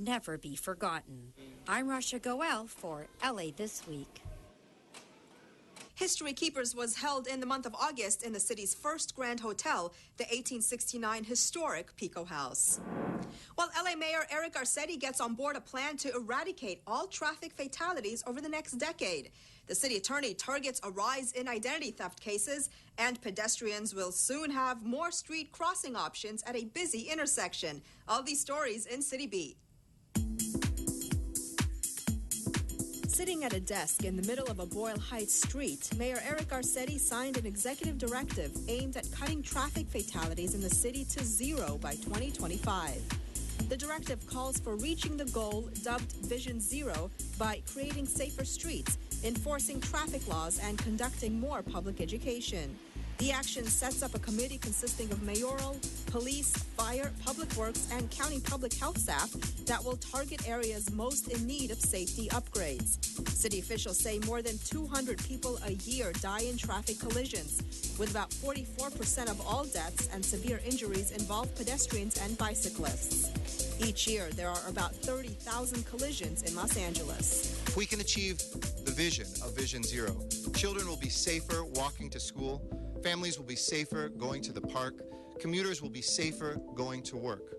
never be forgotten. I'm Rasha Goel for LA This Week. History Keepers was held in the month of August in the city's first Grand Hotel, the 1869 historic Pico House. While LA Mayor Eric Garcetti gets on board a plan to eradicate all traffic fatalities over the next decade. The city attorney targets a rise in identity theft cases, and pedestrians will soon have more street crossing options at a busy intersection. All these stories in City Beat. Sitting at a desk in the middle of a Boyle Heights street, Mayor Eric Garcetti signed an executive directive aimed at cutting traffic fatalities in the city to zero by 2025. The directive calls for reaching the goal dubbed Vision Zero by creating safer streets, enforcing traffic laws, and conducting more public education. The action sets up a committee consisting of mayoral, police, fire, public works, and county public health staff that will target areas most in need of safety upgrades. City officials say more than 200 people a year die in traffic collisions, with about 44% of all deaths and severe injuries involve pedestrians and bicyclists. Each year, there are about 30,000 collisions in Los Angeles. If we can achieve the vision of Vision Zero, children will be safer walking to school, families will be safer going to the park, commuters will be safer going to work.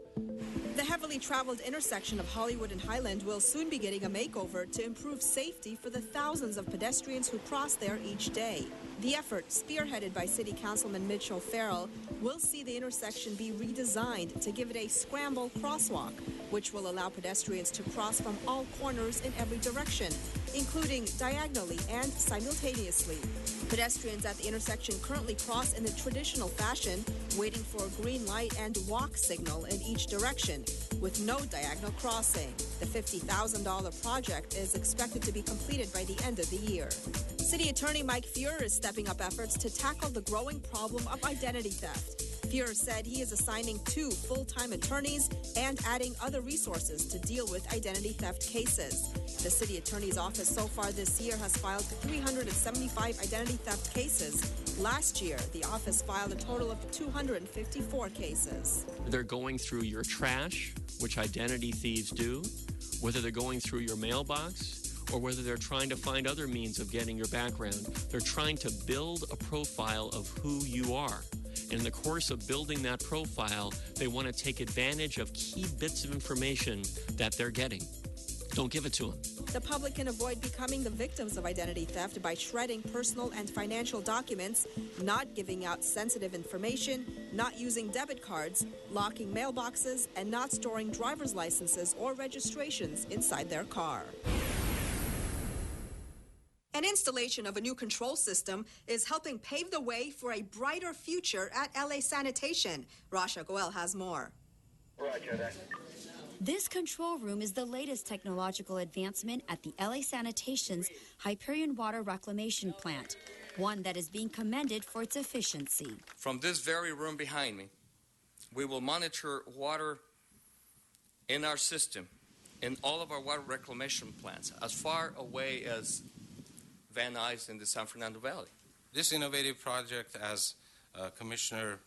The heavily traveled intersection of Hollywood and Highland will soon be getting a makeover to improve safety for the thousands of pedestrians who cross there each day. The effort, spearheaded by City Councilman Mitchell Farrell, will see the intersection be redesigned to give it a scramble crosswalk, which will allow pedestrians to cross from all corners in every direction, including diagonally and simultaneously. Pedestrians at the intersection currently cross in the traditional fashion, waiting for a green light and walk signal in each direction, with no diagonal crossing. The $50,000 project is expected to be completed by the end of the year. City Attorney Mike Feuer is stepping up efforts to tackle the growing problem of identity theft. Feuer said he is assigning 2 full-time attorneys and adding other resources to deal with identity theft cases. The city attorney's office so far this year has filed 375 identity theft cases. Last year, the office filed a total of 254 cases. They're going through your trash, which identity thieves do, whether they're going through your mailbox, or whether they're trying to find other means of getting your background. They're trying to build a profile of who you are. And in the course of building that profile, they want to take advantage of key bits of information that they're getting. Don't give it to them. The public can avoid becoming the victims of identity theft by shredding personal and financial documents, not giving out sensitive information, not using debit cards, locking mailboxes, and not storing driver's licenses or registrations inside their car. An installation of a new control system is helping pave the way for a brighter future at LA Sanitation. Rasha Goel has more. Roger that. This control room is the latest technological advancement at the LA Sanitation's Hyperion Water Reclamation Plant, one that is being commended for its efficiency. From this very room behind me, we will monitor water in our system, in all of our water reclamation plants, as far away as Van Nuys in the San Fernando Valley. This innovative project, as Commissioner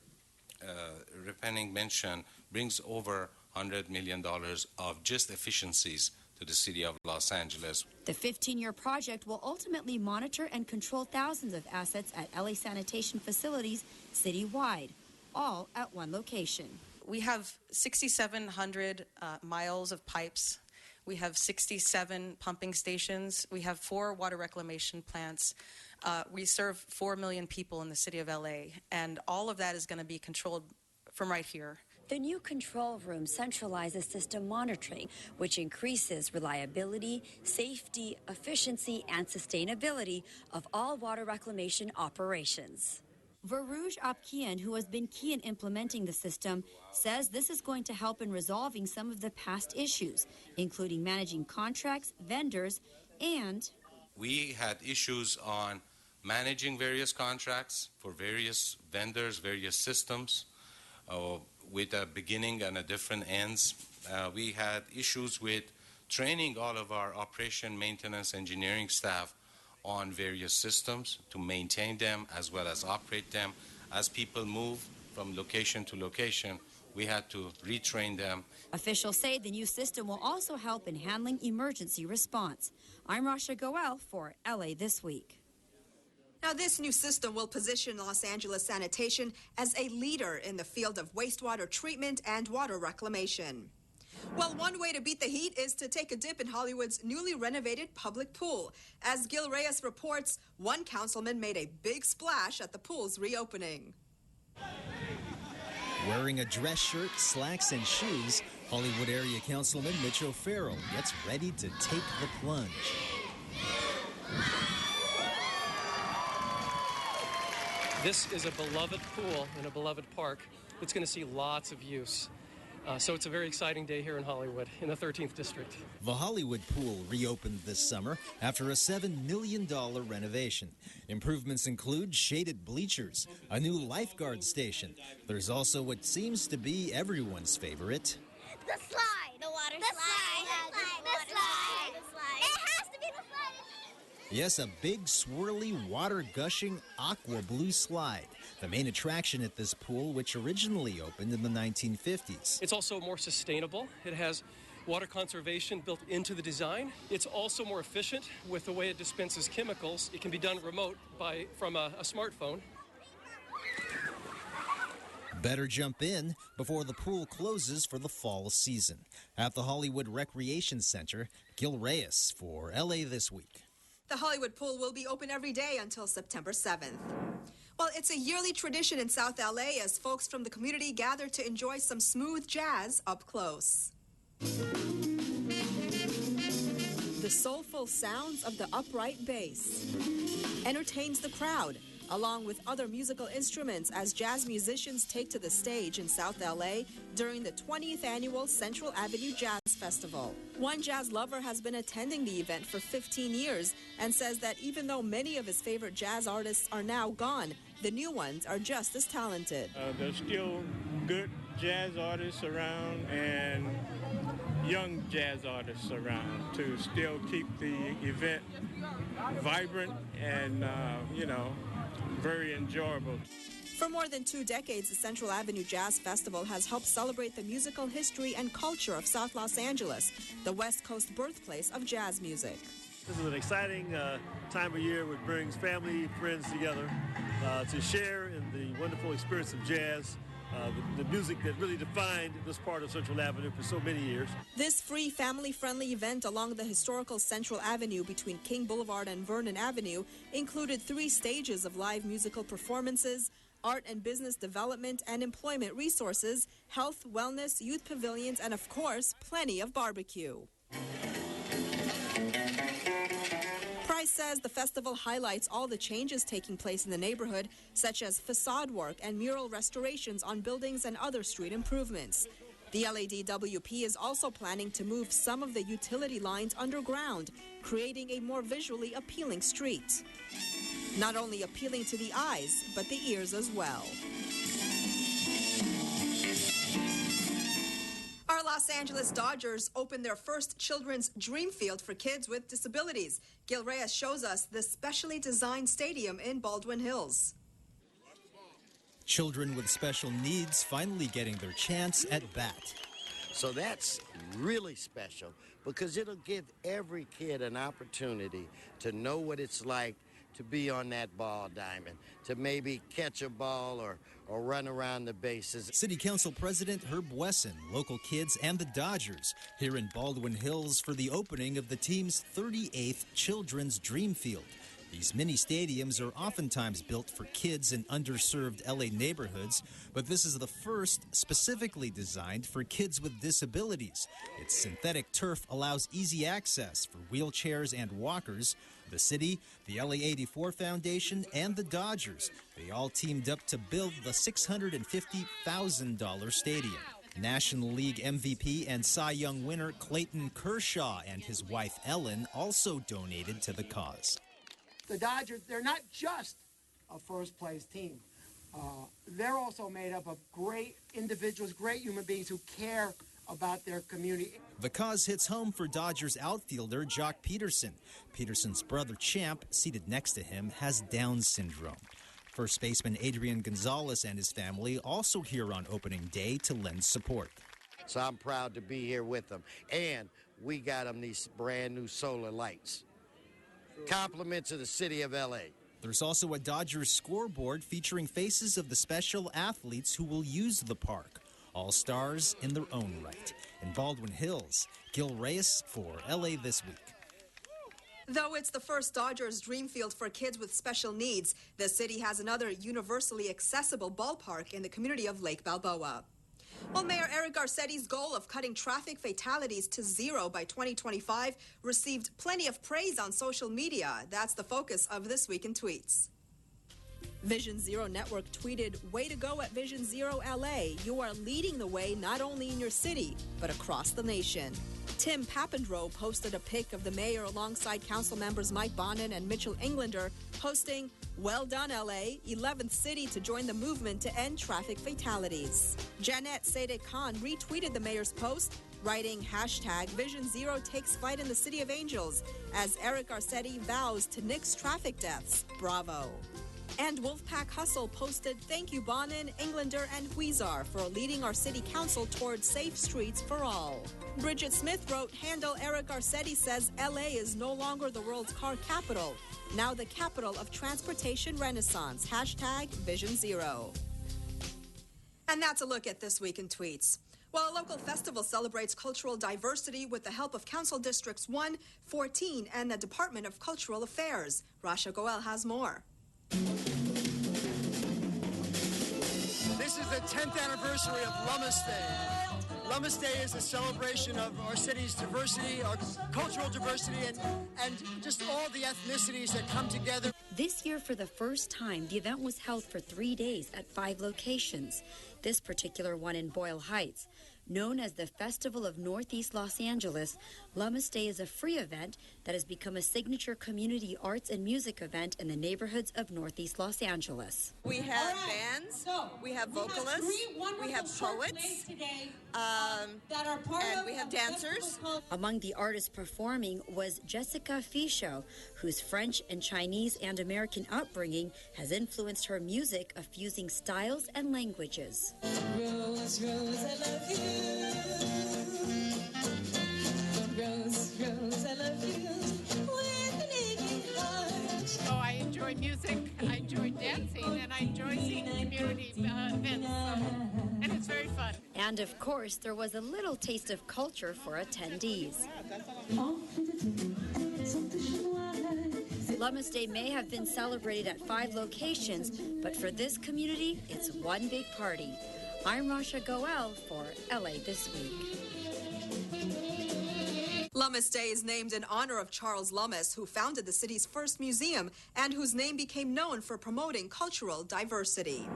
Repenning mentioned, brings over $100 million of just efficiencies to the city of Los Angeles. The 15-year project will ultimately monitor and control thousands of assets at LA Sanitation facilities citywide, all at one location. We have 6,700 miles of pipes. We have 67 pumping stations. We have 4 water reclamation plants. We serve 4 million people in the city of LA, and all of that is going to be controlled from right here. The new control room centralizes system monitoring, which increases reliability, safety, efficiency, and sustainability of all water reclamation operations. Varouj Apkian, who has been key in implementing the system, says this is going to help in resolving some of the past issues, including managing contracts, vendors, and... We had issues on managing various contracts for various vendors, various systems, with a beginning and a different ends. We had issues with training all of our operation, maintenance, engineering staff on various systems to maintain them as well as operate them. As people move from location to location, We had to retrain them. Officials say the new system will also help in handling emergency response. I'm Rasha Goel for LA This Week. Now, this new system will position Los Angeles Sanitation as a leader in the field of wastewater treatment and water reclamation. Well, one way to beat the heat is to take a dip in Hollywood's newly renovated public pool. As Gil Reyes reports, one councilman made a big splash at the pool's reopening. Wearing a dress shirt, slacks, and shoes, Hollywood area councilman Mitch O'Farrell gets ready to take the plunge. This is a beloved pool in a beloved park. It's going to see lots of use. So it's a very exciting day here in Hollywood, in the 13th District. The Hollywood pool reopened this summer after a $7 million renovation. Improvements include shaded bleachers, a new lifeguard station. There's also what seems to be everyone's favorite. The slide. The water slide. The slide. It has to be the slide. Yes, a big, swirly, water-gushing aqua blue slide. The main attraction at this pool, which originally opened in the 1950s. It's also more sustainable. It has water conservation built into the design. It's also more efficient with the way it dispenses chemicals. It can be done remote from a smartphone. Better jump in before the pool closes for the fall season. At the Hollywood Recreation Center, Gil Reyes for LA This Week. The Hollywood pool will be open every day until September 7th. Well, it's a yearly tradition in South LA as folks from the community gather to enjoy some smooth jazz up close. The soulful sounds of the upright bass entertains the crowd, along with other musical instruments as jazz musicians take to the stage in South LA during the 20th annual Central Avenue Jazz Festival. One jazz lover has been attending the event for 15 years and says that even though many of his favorite jazz artists are now gone, the new ones are just as talented. There's still good jazz artists around and young jazz artists around to still keep the event vibrant and, very enjoyable. For more than 2 decades, the Central Avenue Jazz Festival has helped celebrate the musical history and culture of South Los Angeles, the West Coast birthplace of jazz music. This is an exciting time of year which brings family, friends together to share in the wonderful experience of jazz, the music that really defined this part of Central Avenue for so many years. This free, family-friendly event along the historical Central Avenue between King Boulevard and Vernon Avenue included 3 stages of live musical performances, art and business development and employment resources, health, wellness, youth pavilions, and of course, plenty of barbecue. Price says the festival highlights all the changes taking place in the neighborhood, such as facade work and mural restorations on buildings and other street improvements. The LADWP is also planning to move some of the utility lines underground, creating a more visually appealing street. Not only appealing to the eyes, but the ears as well. Our Los Angeles Dodgers opened their first children's dream field for kids with disabilities. Gil Reyes shows us the specially designed stadium in Baldwin Hills. Children with special needs finally getting their chance at bat. So that's really special because it'll give every kid an opportunity to know what it's like to be on that ball diamond, to maybe catch a ball or run around the bases. City Council President Herb Wesson, local kids, and the Dodgers here in Baldwin Hills for the opening of the team's 38th Children's Dream Field. These mini stadiums are oftentimes built for kids in underserved LA neighborhoods, but this is the first specifically designed for kids with disabilities. Its synthetic turf allows easy access for wheelchairs and walkers. The city, the LA 84 Foundation, and the Dodgers, they all teamed up to build the $650,000 stadium. National League MVP and Cy Young winner Clayton Kershaw and his wife Ellen also donated to the cause. The Dodgers, they're not just a first-place team. They're also made up of great individuals, great human beings who care about their community. The cause hits home for Dodgers outfielder Jock Peterson. Peterson's brother Champ, seated next to him, has Down syndrome. First baseman Adrian Gonzalez and his family also here on opening day to lend support. So I'm proud to be here with them. And we got them these brand new solar lights. Compliments of the city of L.A. There's also a Dodgers scoreboard featuring faces of the special athletes who will use the park. All stars in their own right. In Baldwin Hills, Gil Reyes for LA This Week. Though it's the first Dodgers dream field for kids with special needs, the city has another universally accessible ballpark in the community of Lake Balboa. Well, Mayor Eric Garcetti's goal of cutting traffic fatalities to zero by 2025 received plenty of praise on social media. That's the focus of This Week in Tweets. Vision Zero Network tweeted, "Way to go at Vision Zero LA. You are leading the way not only in your city, but across the nation." Tim Papandreou posted a pic of the mayor alongside council members Mike Bonin and Mitchell Englander, posting, "Well done, LA, 11th city to join the movement to end traffic fatalities." Janet Sadek Khan retweeted the mayor's post, writing hashtag Vision Zero takes flight in the City of Angels as Eric Garcetti vows to nix traffic deaths. Bravo. And Wolfpack Hustle posted, "Thank you, Bonin, Englander, and Huizar for leading our city council towards safe streets for all." Bridget Smith wrote, "Handle Eric Garcetti says LA is no longer the world's car capital, now the capital of transportation renaissance. Hashtag Vision Zero." And that's a look at This Week in Tweets. Well, a local festival celebrates cultural diversity with the help of Council Districts 1, 14, and the Department of Cultural Affairs. Rasha Goel has more. This is the 10th anniversary of Lummis Day. Lummis Day is a celebration of our city's diversity, our cultural diversity, and just all the ethnicities that come together. This year, for the first time, the event was held for 3 days at 5 locations. This particular one in Boyle Heights. Known as the Festival of Northeast Los Angeles, Lummis Day is a free event that has become a signature community arts and music event in the neighborhoods of Northeast Los Angeles. We have bands, we have vocalists, we have poets, and we have dancers. Among the artists performing was Jessica Fichot, whose French and Chinese and American upbringing has influenced her music of fusing styles and languages. Rose, Rose, I love you. Rose, Rose, I love you. With an aching heart. Oh, I enjoy music, I enjoy dancing, and I enjoy seeing community events. And it's very fun. And of course, there was a little taste of culture for attendees. Lummis Day may have been celebrated at 5 locations, but for this community, it's one big party. I'm Rasha Goel for LA This Week. Lummis Day is named in honor of Charles Lummis, who founded the city's first museum and whose name became known for promoting cultural diversity.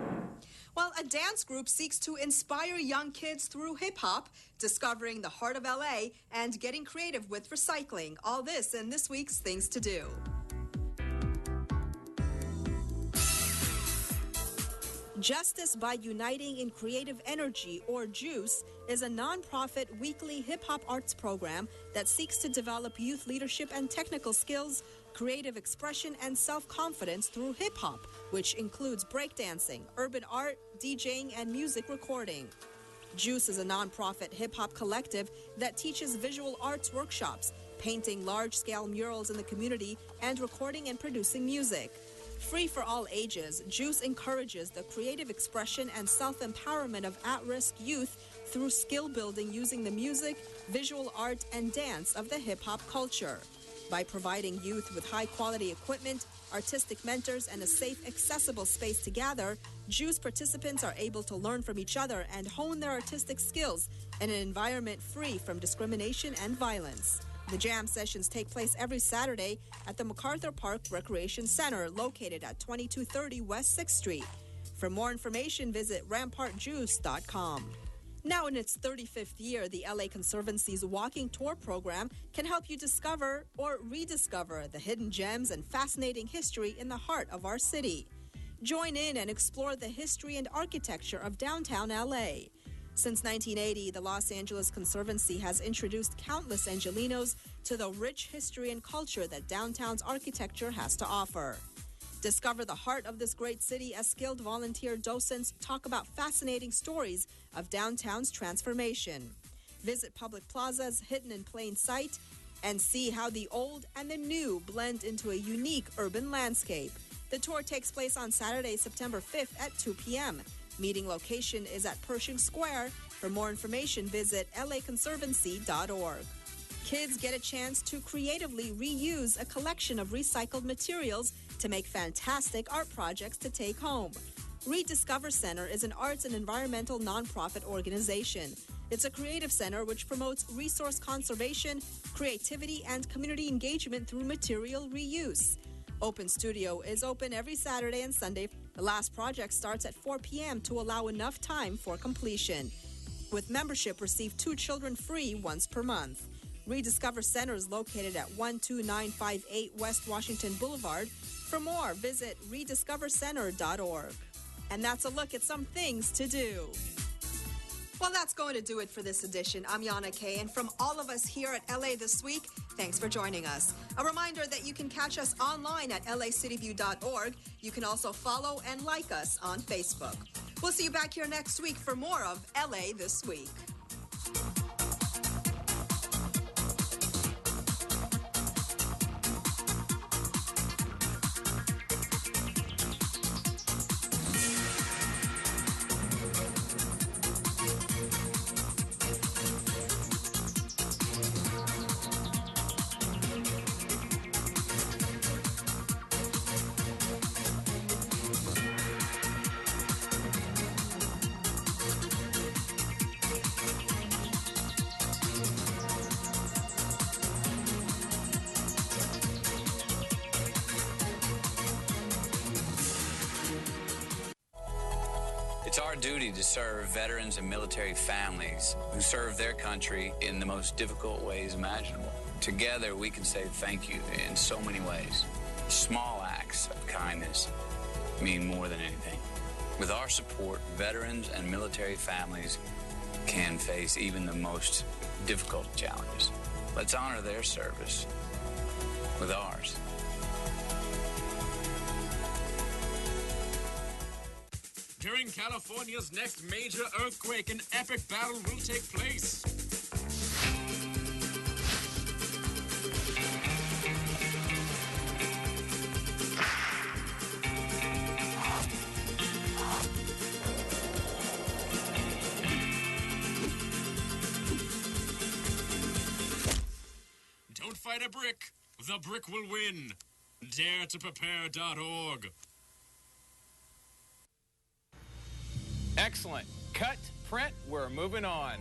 Well, a dance group seeks to inspire young kids through hip-hop, discovering the heart of LA, and getting creative with recycling. All this in this week's Things to Do. Justice by Uniting in Creative Energy, or JUICE, is a nonprofit weekly hip-hop arts program that seeks to develop youth leadership and technical skills, creative expression, and self-confidence through hip-hop, which includes breakdancing, urban art, DJing, and music recording. JUICE is a nonprofit hip-hop collective that teaches visual arts workshops, painting large-scale murals in the community, and recording and producing music. Free for all ages, JUICE encourages the creative expression and self-empowerment of at-risk youth through skill building using the music, visual art, and dance of the hip-hop culture. By providing youth with high-quality equipment, artistic mentors, and a safe, accessible space to gather, JUICE participants are able to learn from each other and hone their artistic skills in an environment free from discrimination and violence. The jam sessions take place every Saturday at the MacArthur Park Recreation Center, located at 2230 West 6th Street. For more information, visit rampartjuice.com. Now in its 35th year, the LA Conservancy's walking tour program can help you discover or rediscover the hidden gems and fascinating history in the heart of our city. Join in and explore the history and architecture of downtown LA. Since 1980, the Los Angeles Conservancy has introduced countless Angelenos to the rich history and culture that downtown's architecture has to offer. Discover the heart of this great city as skilled volunteer docents talk about fascinating stories of downtown's transformation. Visit public plazas hidden in plain sight and see how the old and the new blend into a unique urban landscape. The tour takes place on Saturday, September 5th at 2 p.m. Meeting location is at Pershing Square. For more information, visit laconservancy.org. Kids get a chance to creatively reuse a collection of recycled materials to make fantastic art projects to take home. Rediscover Center is an arts and environmental nonprofit organization. It's a creative center which promotes resource conservation, creativity, and community engagement through material reuse. Open Studio is open every Saturday and Sunday. The last project starts at 4 p.m. to allow enough time for completion. With membership, receive 2 children free once per month. Rediscover Center is located at 12958 West Washington Boulevard. For more, visit rediscovercenter.org. And that's a look at some things to do. Well, that's going to do it for this edition. I'm Yana Kay, and from all of us here at LA This Week, thanks for joining us. A reminder that you can catch us online at lacityview.org. You can also follow and like us on Facebook. We'll see you back here next week for more of LA This Week. It's our duty to serve veterans and military families who serve their country in the most difficult ways imaginable. Together, we can say thank you in so many ways. Small acts of kindness mean more than anything. With our support, veterans and military families can face even the most difficult challenges. Let's honor their service with ours. During California's next major earthquake, an epic battle will take place. Don't fight a brick. The brick will win. DareToPrepare.org. Excellent. Cut, print, we're moving on.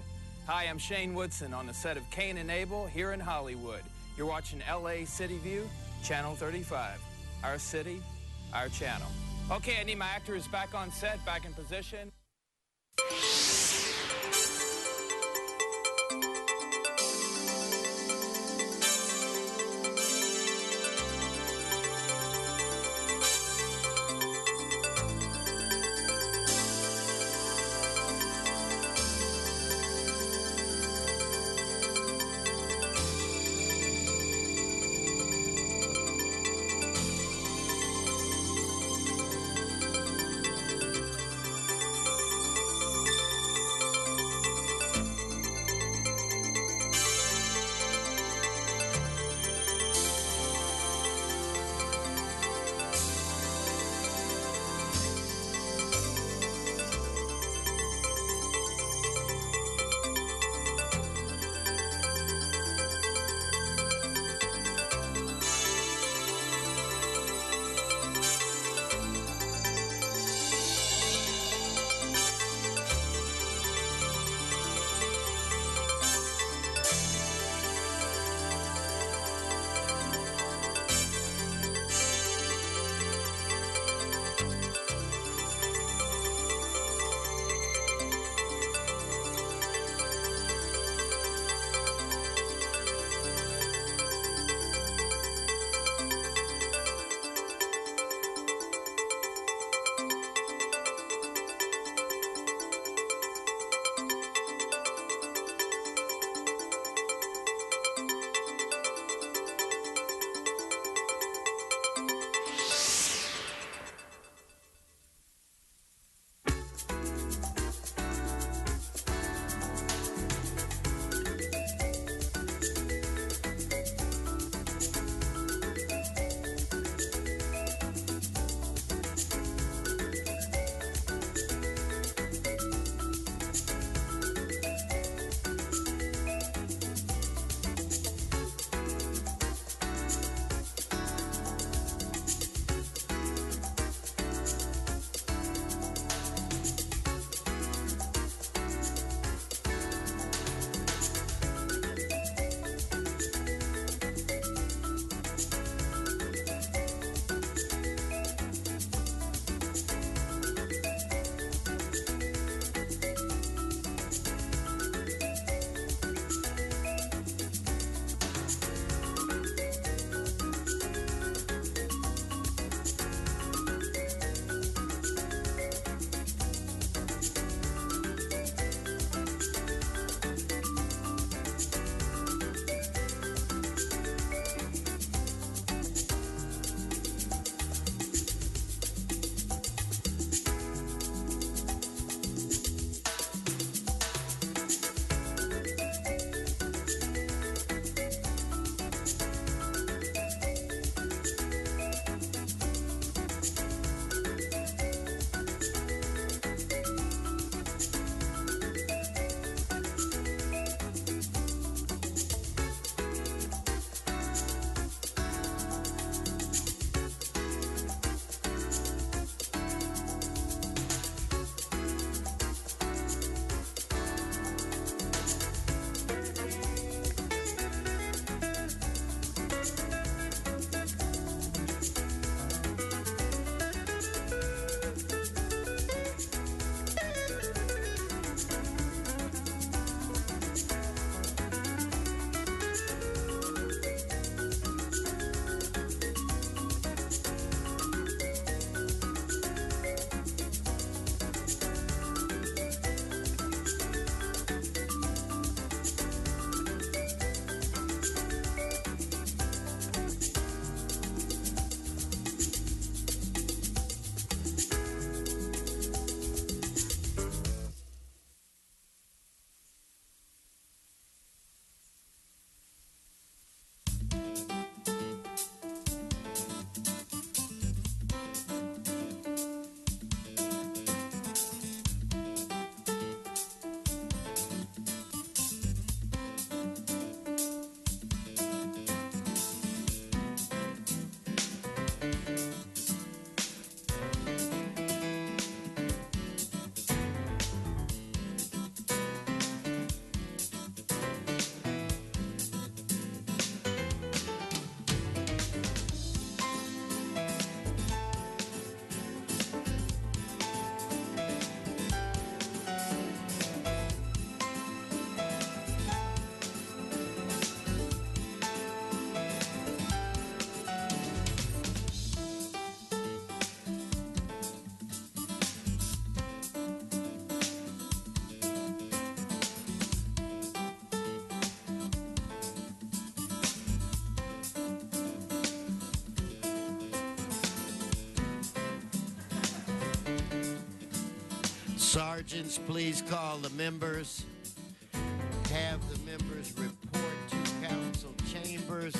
Hi, I'm Shane Woodson on the set of Cain and Abel here in Hollywood. You're watching LA City View, Channel 35. Our city, our channel. Okay, I need my actors back on set, back in position. Sergeants, please call the members. Have the members report to council chambers.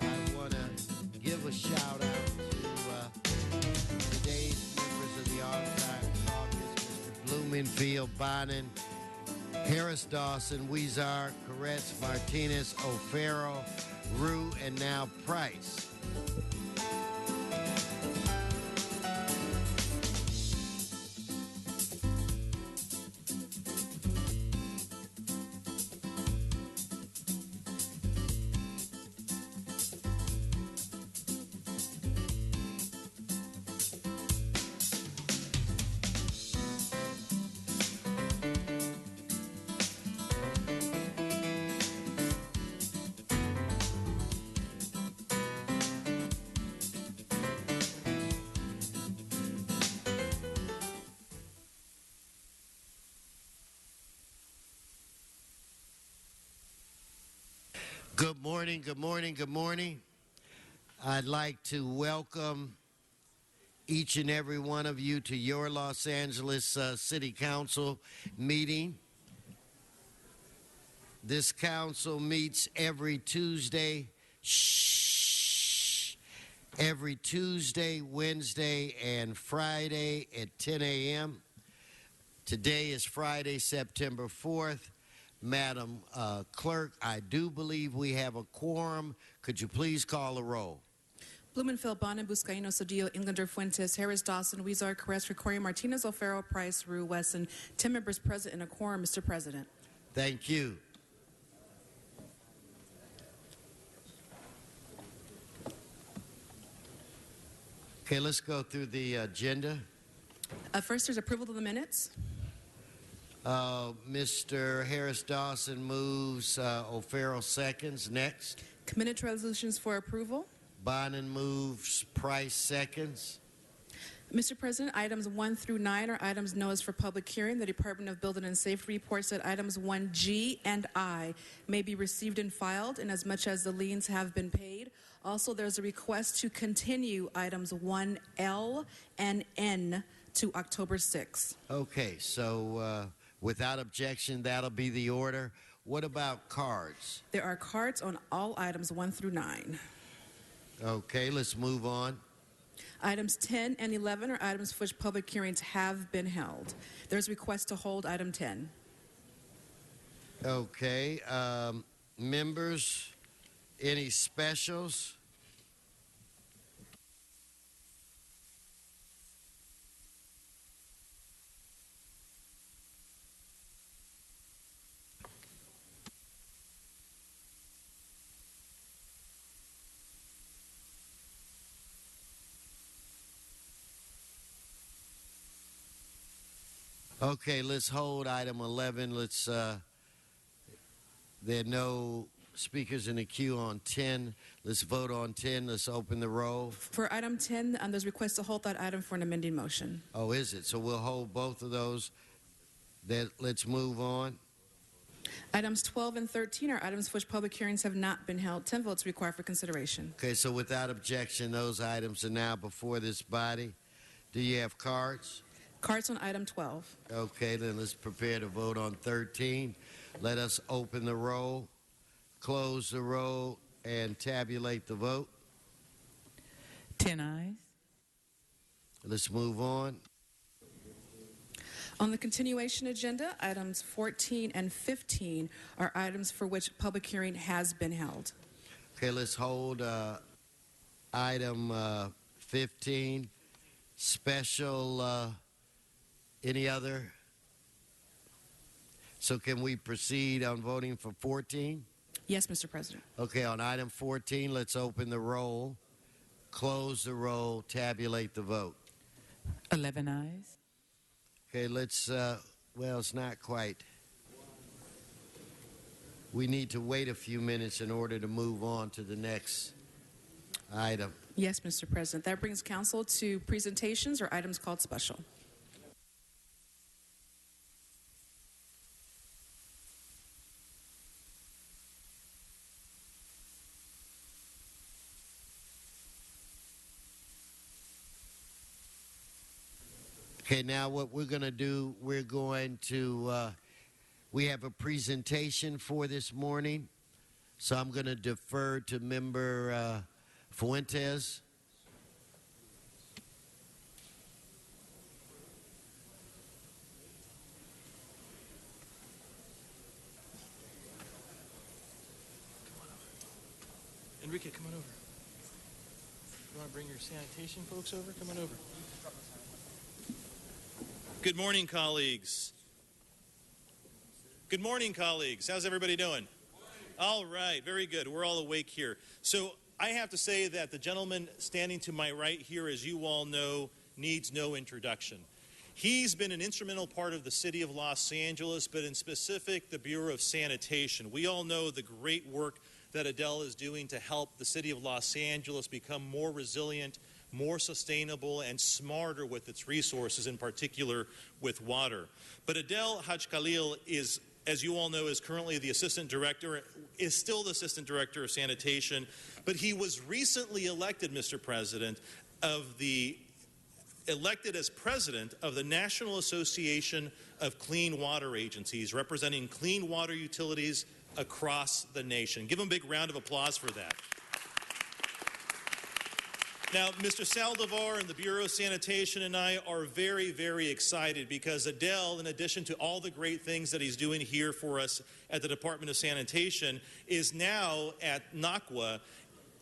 I want to give a shout out to today's members of the on-time caucus, Mr. Blumenfield, Bonin, Harris Dawson, Weezar, Koretz, Martinez, O'Farrell, Rue, and now Price. Good morning, good morning, good morning. I'd like to welcome each and every one of you to your Los Angeles City Council meeting. This council meets every Tuesday, every Tuesday, Wednesday, and Friday at 10 a.m. Today is Friday, September 4th. Madam Clerk, I do believe we have a quorum. Could you please call the roll? Blumenfield, Bonin, Buscaino, Cedillo, Englander, Fuentes, Harris, Dawson, Weezar, Koretz, Recorey, Martinez, O'Farrell, Price, Rue, Wesson. 10 members present in a quorum, Mr. President. Thank you. Okay, let's go through the agenda. First, there's approval of the minutes. Mr. Harris Dawson moves, O'Farrell seconds. Next. Committed resolutions for approval. Bonin moves, Price seconds. Mr. President, items 1 through 9 are items noticed for public hearing. The Department of Building and Safety reports that items 1G and I may be received and filed in as much as the liens have been paid. Also, there's a request to continue items 1L and N to October 6th. Okay, so without objection, that'll be the order. What about cards? There are cards on all items 1 through 9. Okay, let's move on. Items 10 and 11 are items for which public hearings have been held. There's a request to hold item 10. Okay, members, any specials? Okay, let's hold item 11. There are no speakers in the queue on 10. Let's vote on 10. Let's open the roll. For item 10, there's a request to hold that item for an amending motion. Oh, is it? So we'll hold both of those. Let's move on. Items 12 and 13 are items for which public hearings have not been held. 10 votes required for consideration. Okay, so without objection, those items are now before this body. Do you have cards? Cards on item 12. Okay, then let's prepare to vote on 13. Let us open the roll, close the roll, and tabulate the vote. 10 ayes. Let's move on. On the continuation agenda, items 14 and 15 are items for which public hearing has been held. Okay, let's hold item 15. Special, any other? So can we proceed on voting for 14? Yes, Mr. President. Okay, on item 14, let's open the roll, close the roll, tabulate the vote. 11 ayes. Okay, let's, well, it's not quite. We need to wait a few minutes in order to move on to the next item. Yes, Mr. President. That brings council to presentations or items called special. Okay, now what we're going to do, we're going to, we have a presentation for this morning, so I'm going to defer to Member Fuentes. Enrique, come on over. You want to bring your sanitation folks over? Come on over. Good morning, colleagues. Good morning, colleagues. How's everybody doing? All right, very good. We're all awake here. So I have to say that the gentleman standing to my right here, as you all know, needs no introduction. He's been an instrumental part of the city of Los Angeles, but in specific, the Bureau of Sanitation. We all know the great work that Adel is doing to help the city of Los Angeles become more resilient, more sustainable, and smarter with its resources, in particular with water. But Adel Haj Khalil is, as you all know, is currently the assistant director, is still the assistant director of sanitation, but he was recently elected, Mr. President, elected as president of the National Association of Clean Water Agencies, representing clean water utilities across the nation. Give him a big round of applause for that. Now, Mr. Saldivar and the Bureau of Sanitation and I are very, very excited because Adel, in addition to all the great things that he's doing here for us at the Department of Sanitation, is now at NACWA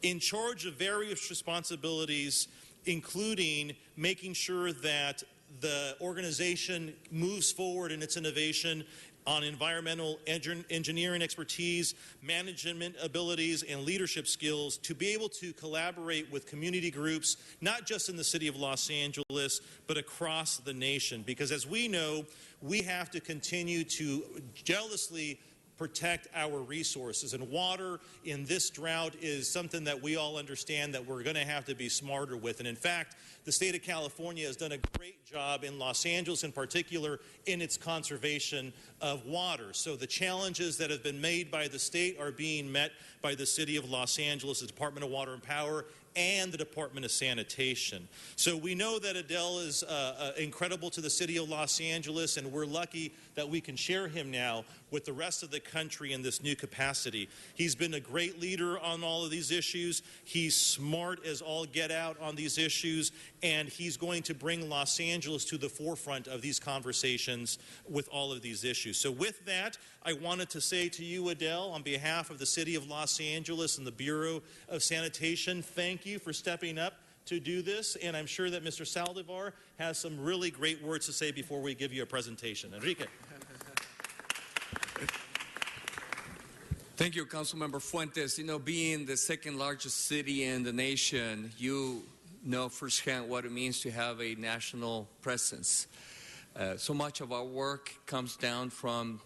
in charge of various responsibilities, including making sure that the organization moves forward in its innovation on environmental engineering expertise, management abilities, and leadership skills to be able to collaborate with community groups, not just in the city of Los Angeles, but across the nation. Because as we know, we have to continue to jealously protect our resources. And water in this drought is something that we all understand that we're going to have to be smarter with. And in fact, the state of California has done a great job in Los Angeles in particular in its conservation of water. So the challenges that have been made by the state are being met by the city of Los Angeles, the Department of Water and Power, and the Department of Sanitation. So we know that Adel is incredible to the city of Los Angeles, and we're lucky that we can share him now with the rest of the country in this new capacity. He's been a great leader on all of these issues. He's smart as all get out on these issues, and he's going to bring Los Angeles to the forefront of these conversations with all of these issues. So with that, I wanted to say to you, Adel, on behalf of the city of Los Angeles and the Bureau of Sanitation, thank you for stepping up to do this, and I'm sure that Mr. Saldivar has some really great words to say before we give you a presentation. Enrique. Thank you, Councilmember Fuentes. You know, being the second largest city in the nation, you know firsthand what it means to have a national presence. So much of our work comes down from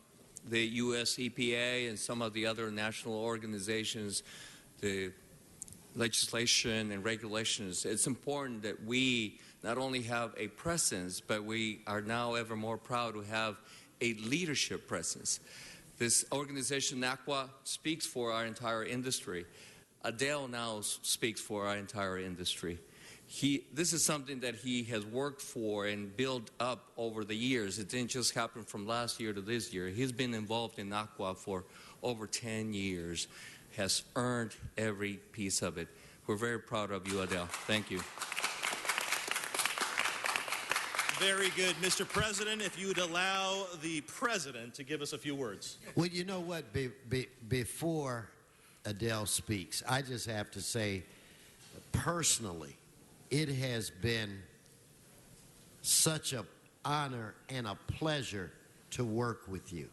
the U.S. EPA and some of the other national organizations, the legislation and regulations. It's important that we not only have a presence, but we are now ever more proud to have a leadership presence. This organization, NACWA, speaks for our entire industry. Adel now speaks for our entire industry. This is something that he has worked for and built up over the years. It didn't just happen from last year to this year. He's been involved in NACWA for over 10 years, has earned every piece of it. We're very proud of you, Adel. Thank you. Very good. Mr. President, if you would allow the President to give us a few words. Well, you know what? Before Adel speaks, I just have to say, personally, it has been such an honor and a pleasure to work with you.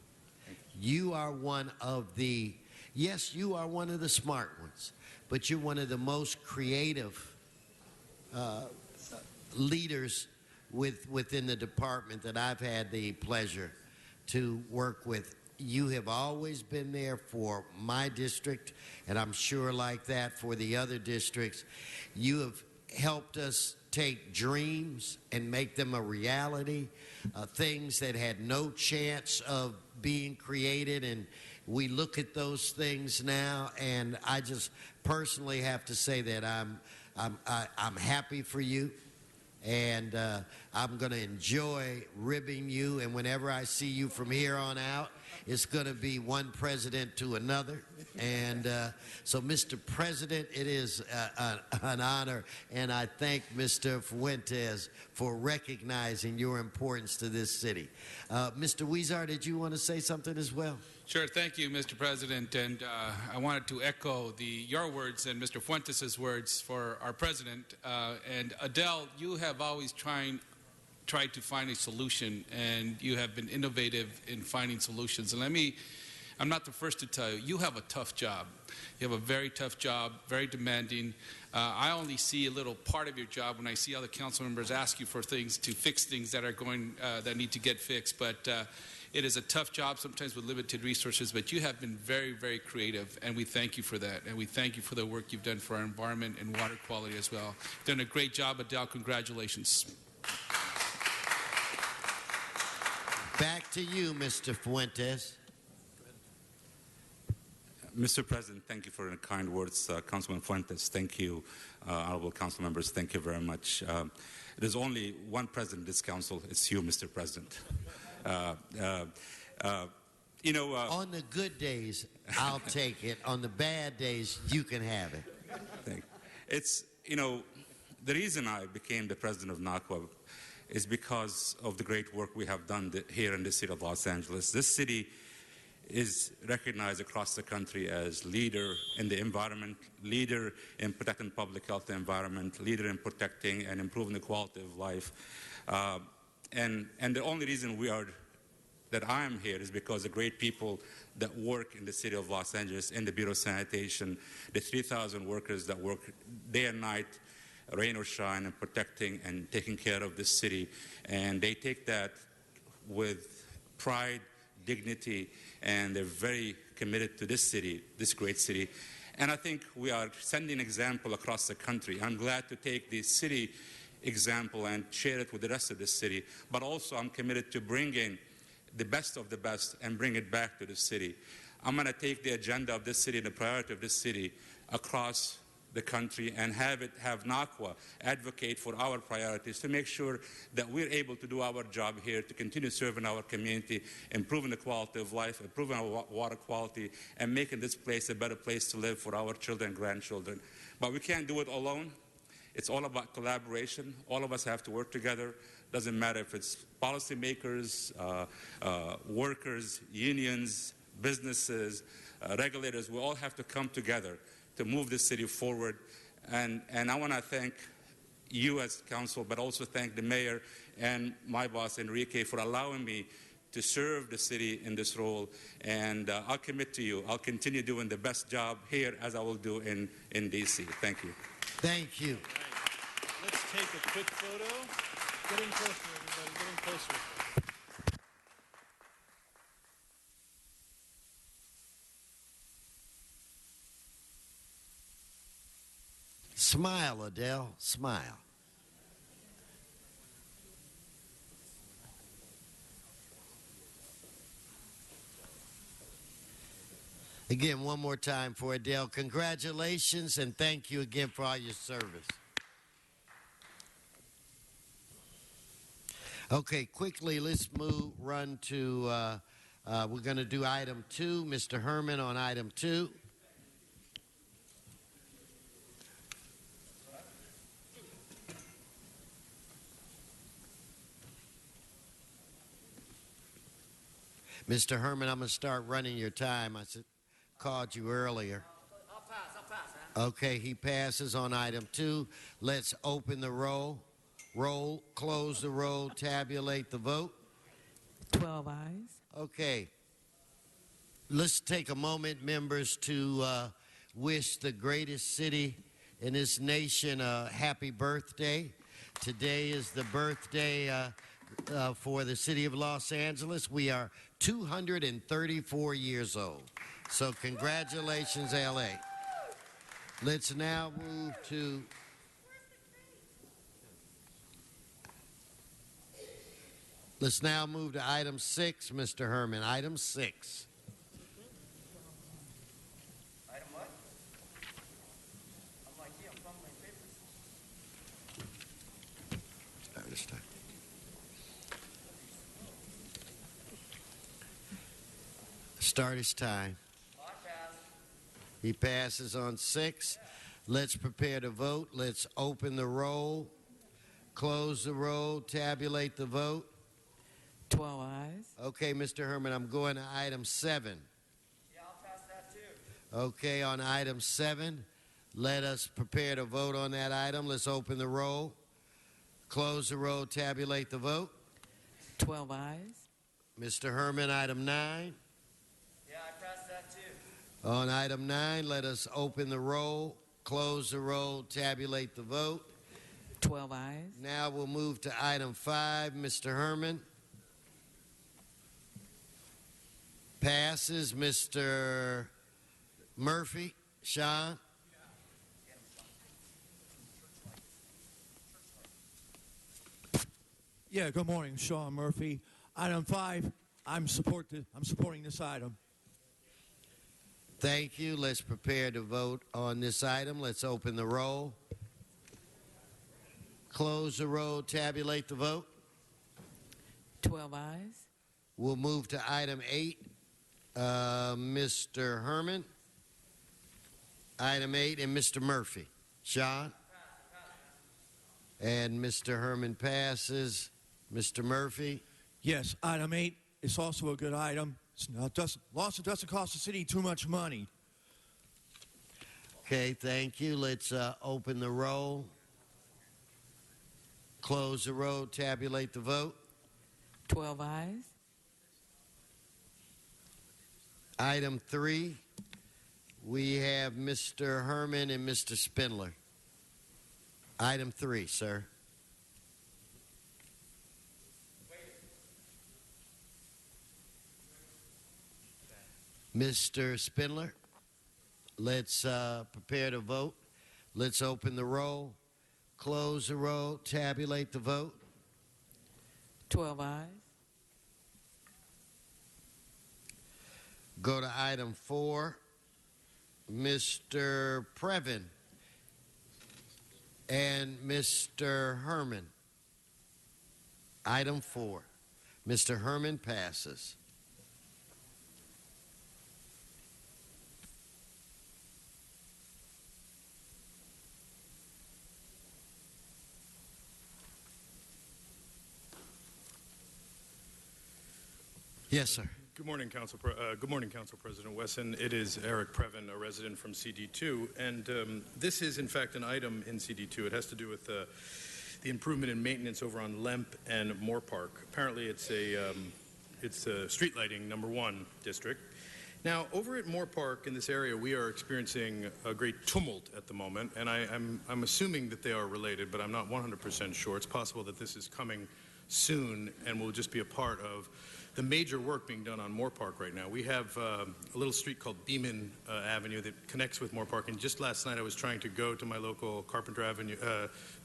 You are one of the, yes, you are one of the smart ones, but you're one of the most creative leaders within the department that I've had the pleasure to work with. You have always been there for my district, and I'm sure like that for the other districts. You have helped us take dreams and make them a reality, things that had no chance of being created, and we look at those things now, and I just personally have to say that I'm happy for you. And I'm going to enjoy ribbing you. And whenever I see you from here on out, it's going to be one president to another. And so, Mr. President, it is an honor. And I thank Mr. Fuentes for recognizing your importance to this city. Mr. Huizar, did you want to say something as well? Sure. Thank you, Mr. President. And I wanted to echo your words and Mr. Fuentes' words for our president. And Adele, you have always tried to find a solution, and you have been innovative in finding solutions. And I'm not the first to tell you, you have a tough job. You have a very tough job, very demanding. I only see a little part of your job when I see other council members ask you for things to fix things that are that need to get fixed. But it is a tough job, sometimes with limited resources, but you have been very, very creative, and we thank you for that. And we thank you for the work you've done for our environment and water quality as well. You've done a great job, Adele. Congratulations. Back to you, Mr. Fuentes. Mr. President, thank you for the kind words. Councilman Fuentes, thank you. Honorable council members, thank you very much. There's only one president in this council. It's you, Mr. President. You know, on the good days, I'll take it. On the bad days, you can have it. It's, you know, the reason I became the president of NACWA is because of the great work we have done here in the city of Los Angeles. This city is recognized across the country as leader in the environment, leader in protecting public health and environment, leader in protecting and improving the quality of life. And the only reason that I am here is because the great people that work in the city of Los Angeles, in the Bureau of Sanitation, the 3,000 workers that work day and night, rain or shine, and protecting and taking care of this city. And they take that with pride, dignity, and they're very committed to this city, this great city. And I think we are sending an example across the country. I'm glad to take the city example and share it with the rest of the city, but also I'm committed to bringing the best of the best and bring it back to the city. I'm going to take the agenda of this city and the priority of this city across the country and have NACWA advocate for our priorities to make sure that we're able to do our job here to continue serving our community, improving the quality of life, improving our water quality, and making this place a better place to live for our children and grandchildren. But we can't do it alone. It's all about collaboration. All of us have to work together. Doesn't matter if it's policymakers, workers, unions, businesses, regulators. We all have to come together to move this city forward. And I want to thank you as council, but also thank the mayor and my boss, Enrique, for allowing me to serve the city in this role. And I'll commit to you. I'll continue doing the best job here as I will do in D.C. Thank you. Thank you. Let's take a quick photo. Get in closer, everybody. Get in closer. Smile, Adele. Smile. Again, one more time for Adele. Congratulations, and thank you again for all your service. Okay, quickly, let's run to, we're going to do item 2. Mr. Herman on item 2. Mr. Herman, I'm going to start running your time. I called you earlier. I'll pass. Okay, he passes on item 2. Let's open the roll. Roll, close the roll, tabulate the vote. 12 ayes. Okay. Let's take a moment, members, to wish the greatest city in this nation a happy birthday. Today is the birthday for the city of Los Angeles. We are 234 years old. So congratulations, LA. Let's now move to item 6, Mr. Herman. Item 6. Item what? I'm like, yeah, I'm talking my papers. Start his time. He passes on 6. Let's prepare to vote. Let's open the roll, close the roll, tabulate the vote. 12 ayes. Okay, Mr. Herman, I'm going to item 7. Yeah, I'll pass that too. Okay, on item 7, let us prepare to vote on that item. Let's open the roll, close the roll, tabulate the vote. 12 ayes. Mr. Herman, item 9. Yeah, I passed that too. On item 9, let us open the roll, close the roll, tabulate the vote. 12 ayes. Now we'll move to item 5. Mr. Herman. Passes. Mr. Murphy. Sean. Yeah, good morning, Sean Murphy. Item 5, I'm supporting this item. Thank you. Let's prepare to vote on this item. Let's open the roll. Close the roll, tabulate the vote. 12 ayes. We'll move to item 8. Mr. Herman. Item 8 and Mr. Murphy. Sean? And Mr. Herman passes. Mr. Murphy? Yes, item 8 is also a good item. It doesn't cost the city too much money. Okay, thank you. Let's open the roll. Close the roll, tabulate the vote. 12 ayes. Item 3, we have Mr. Herman and Mr. Spindler. Item 3, sir. Mr. Spindler, let's prepare to vote. Let's open the roll, close the roll, tabulate the vote. 12 ayes. Go to item 4, Mr. Previn and Mr. Herman. Item 4, Mr. Herman passes. Yes, sir. Good morning, Council President Wesson. It is Eric Previn, a resident from CD2, and this is, in fact, an item in CD2. It has to do with the improvement in maintenance over on Lemp and Moore Park. Apparently, it's a street lighting number 1 district. Now, over at Moore Park in this area, we are experiencing a great tumult at the moment, and I'm assuming that they are related, but I'm not 100% sure. It's possible that this is coming soon and will just be a part of the major work being done on Moore Park right now. We have a little street called Beeman Avenue that connects with Moore Park, and just last night I was trying to go to my local Carpenter Avenue,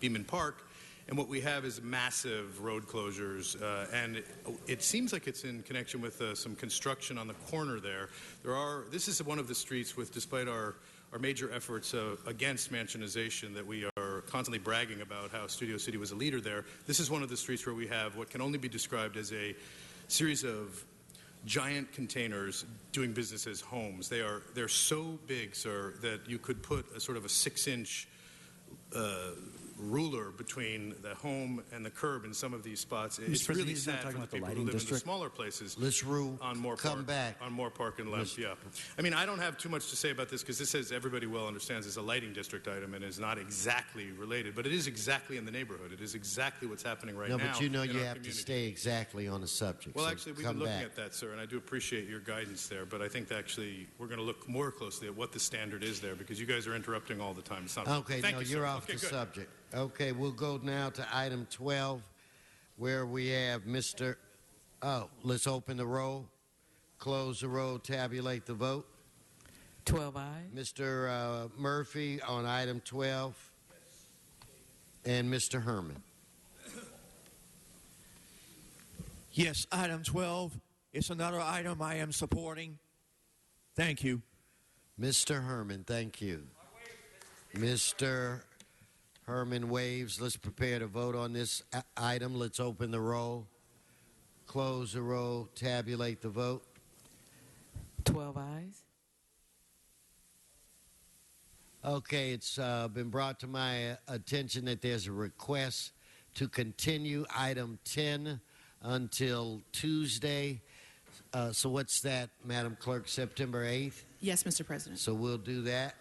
Beeman Park, and what we have is massive road closures, and it seems like it's in connection with some construction on the corner there. This is one of the streets with, despite our major efforts against mansionization that we are constantly bragging about how Studio City was a leader there, this is one of the streets where we have what can only be described as a series of giant containers doing business as homes. They're so big, sir, that you could put a sort of a 6-inch ruler between the home and the curb in some of these spots. It's really sad for the people who live in the smaller places. Let's rule. On Moore Park. On Moore Park and Lemp, yeah. I mean, I don't have too much to say about this because this, as everybody well understands, is a lighting district item and is not exactly related, but it is exactly in the neighborhood. It is exactly what's happening right now. No, but you know you have community. to stay exactly on the subject. Well, so actually, we've been looking at that, sir, and I do appreciate your guidance there, but I think that actually we're going to look more closely at what the standard is there because you guys are interrupting all the time. It's not okay, Thank no, you, you're sir. off Okay, the good. subject. Okay, we'll go now to item 12, where we have Mr. Oh, let's open the roll, close the roll, tabulate the vote. 12 ayes. Mr. Murphy on item 12, and Mr. Herman. Yes, item 12. It's another item I am supporting. Thank you. Mr. Herman, thank you. Mr. Herman waves. Let's prepare to vote on this item. Let's open the roll, close the roll, tabulate the vote. 12 ayes. Okay, it's been brought to my attention that there's a request to continue item 10 until Tuesday. So what's that, Madam Clerk, September 8th? Yes, Mr. President. So we'll do that.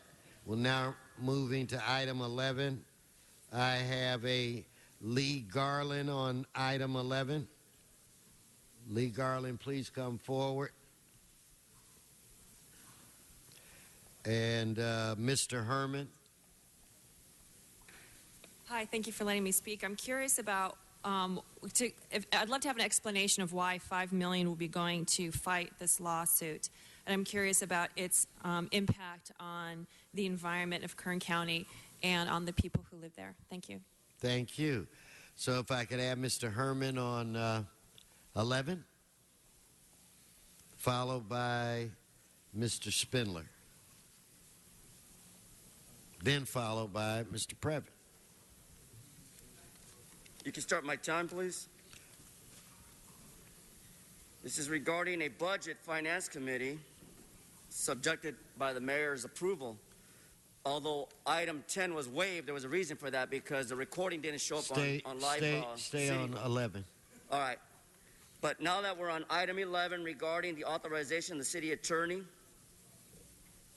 We're now moving to item 11. I have a Lee Garland on item 11. Lee Garland, please come forward. And Mr. Herman. Hi, thank you for letting me speak. I'm curious about, I'd love to have an explanation of why $5 million will be going to fight this lawsuit. And I'm curious about its impact on the environment of Kern County and on the people who live there. Thank you. Thank you. So if I could have Mr. Herman on 11, followed by Mr. Spindler, then followed by Mr. Previn. You can start my time, please. This is regarding a budget finance committee subjected by the mayor's approval. Although item 10 was waived, there was a reason for that because the recording didn't show up on live. Stay on 11. All right. But now that we're on item 11 regarding the authorization of the city attorney,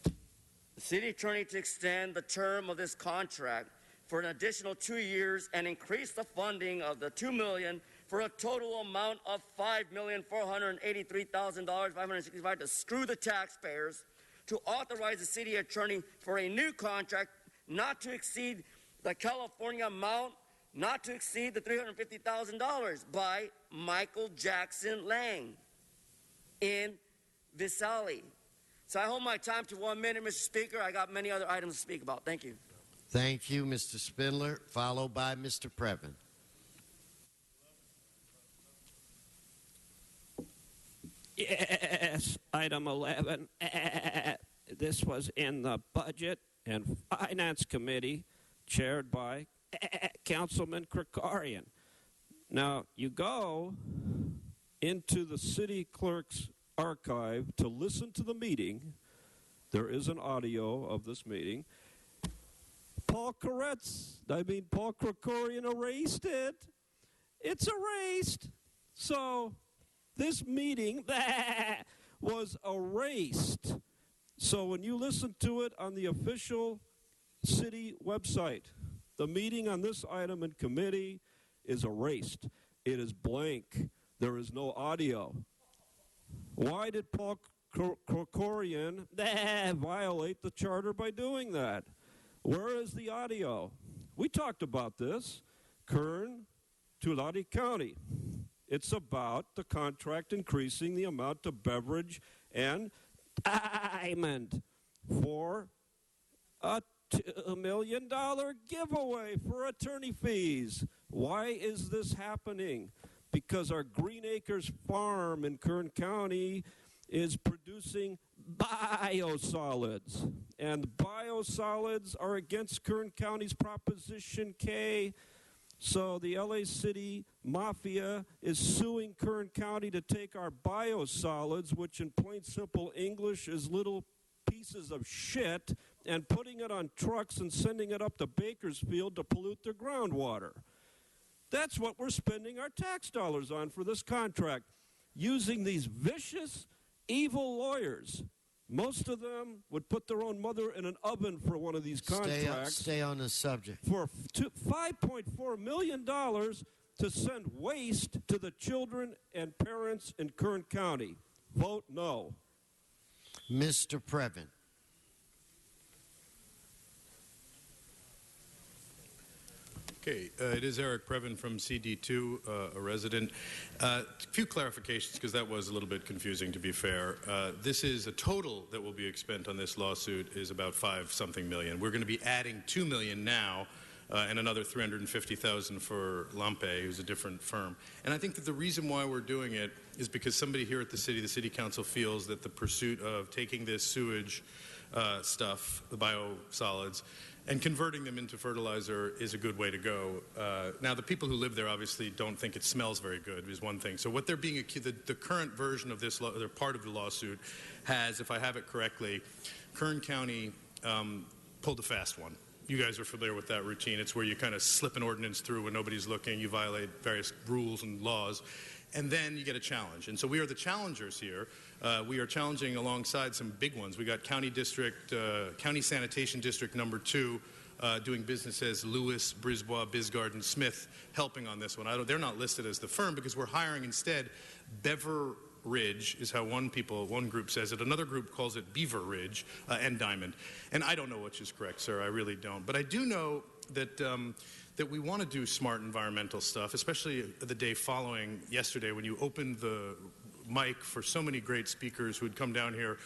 the city attorney to extend the term of this contract for an additional 2 years and increase the funding of the $2 million for a total amount of $5,483,565 to screw the taxpayers, to authorize the city attorney for a new contract not to exceed the California amount, not to exceed the $350,000 by Michael Jackson Lang in Visalia. So I hold my time to 1 minute, Mr. Speaker. I got many other items to speak about. Thank you. Thank you, Mr. Spindler, followed by Mr. Previn. Yes, item 11. This was in the Budget and Finance Committee, chaired by Councilman Krikorian. Now, you go into the city clerk's archive to listen to the meeting. There is an audio of this meeting. Paul Krikorian erased it. It's erased. So this meeting was erased. So when you listen to it on the official city website, the meeting on this item in committee is erased. It is blank. There is no audio. Why did Paul Krikorian violate the charter by doing that? Where is the audio? We talked about this. Kern, Tulare County. It's about the contract increasing the amount of beverage and diamond for a $2 million giveaway for attorney fees. Why is this happening? Because our Green Acres farm in Kern County is producing biosolids. And biosolids are against Kern County's Proposition K. So the LA City Mafia is suing Kern County to take our biosolids, which in plain simple English is little pieces of shit, and putting it on trucks and sending it up to Bakersfield to pollute their groundwater. That's what we're spending our tax dollars on for this contract, using these vicious, evil lawyers. Most of them would put their own mother in an oven for one of these contracts. Stay on the subject. For $5.4 million to send waste to the children and parents in Kern County. Vote no. Mr. Previn. Okay, it is Eric Previn from CD2, a resident. A few clarifications, because that was a little bit confusing, to be fair. This is a total that will be expended on this lawsuit is about $5-something million. We're going to be adding $2 million now, and another $350,000 for Lampe, who's a different firm. And I think that the reason why we're doing it is because somebody here at the city council feels that the pursuit of taking this sewage stuff, the biosolids, And converting them into fertilizer is a good way to go. Now, the people who live there obviously don't think it smells very good, is one thing. So what they're being accused, the current version of this, they're part of the lawsuit, has, if I have it correctly, Kern County pulled a fast one. You guys are familiar with that routine. It's where you kind of slip an ordinance through when nobody's looking, you violate various rules and laws, and then you get a challenge. And so we are the challengers here. We are challenging alongside some big ones. We got County Sanitation District number 2 doing business as Lewis, Brisbois, Bisgard, and Smith helping on this one. They're not listed as the firm because we're hiring instead Bever Ridge is how one group says it. Another group calls it Beaver Ridge and Diamond. And I don't know which is correct, sir. I really don't. But I do know that that we want to do smart environmental stuff, especially the day following yesterday when you opened the mic for so many great speakers who had come down here.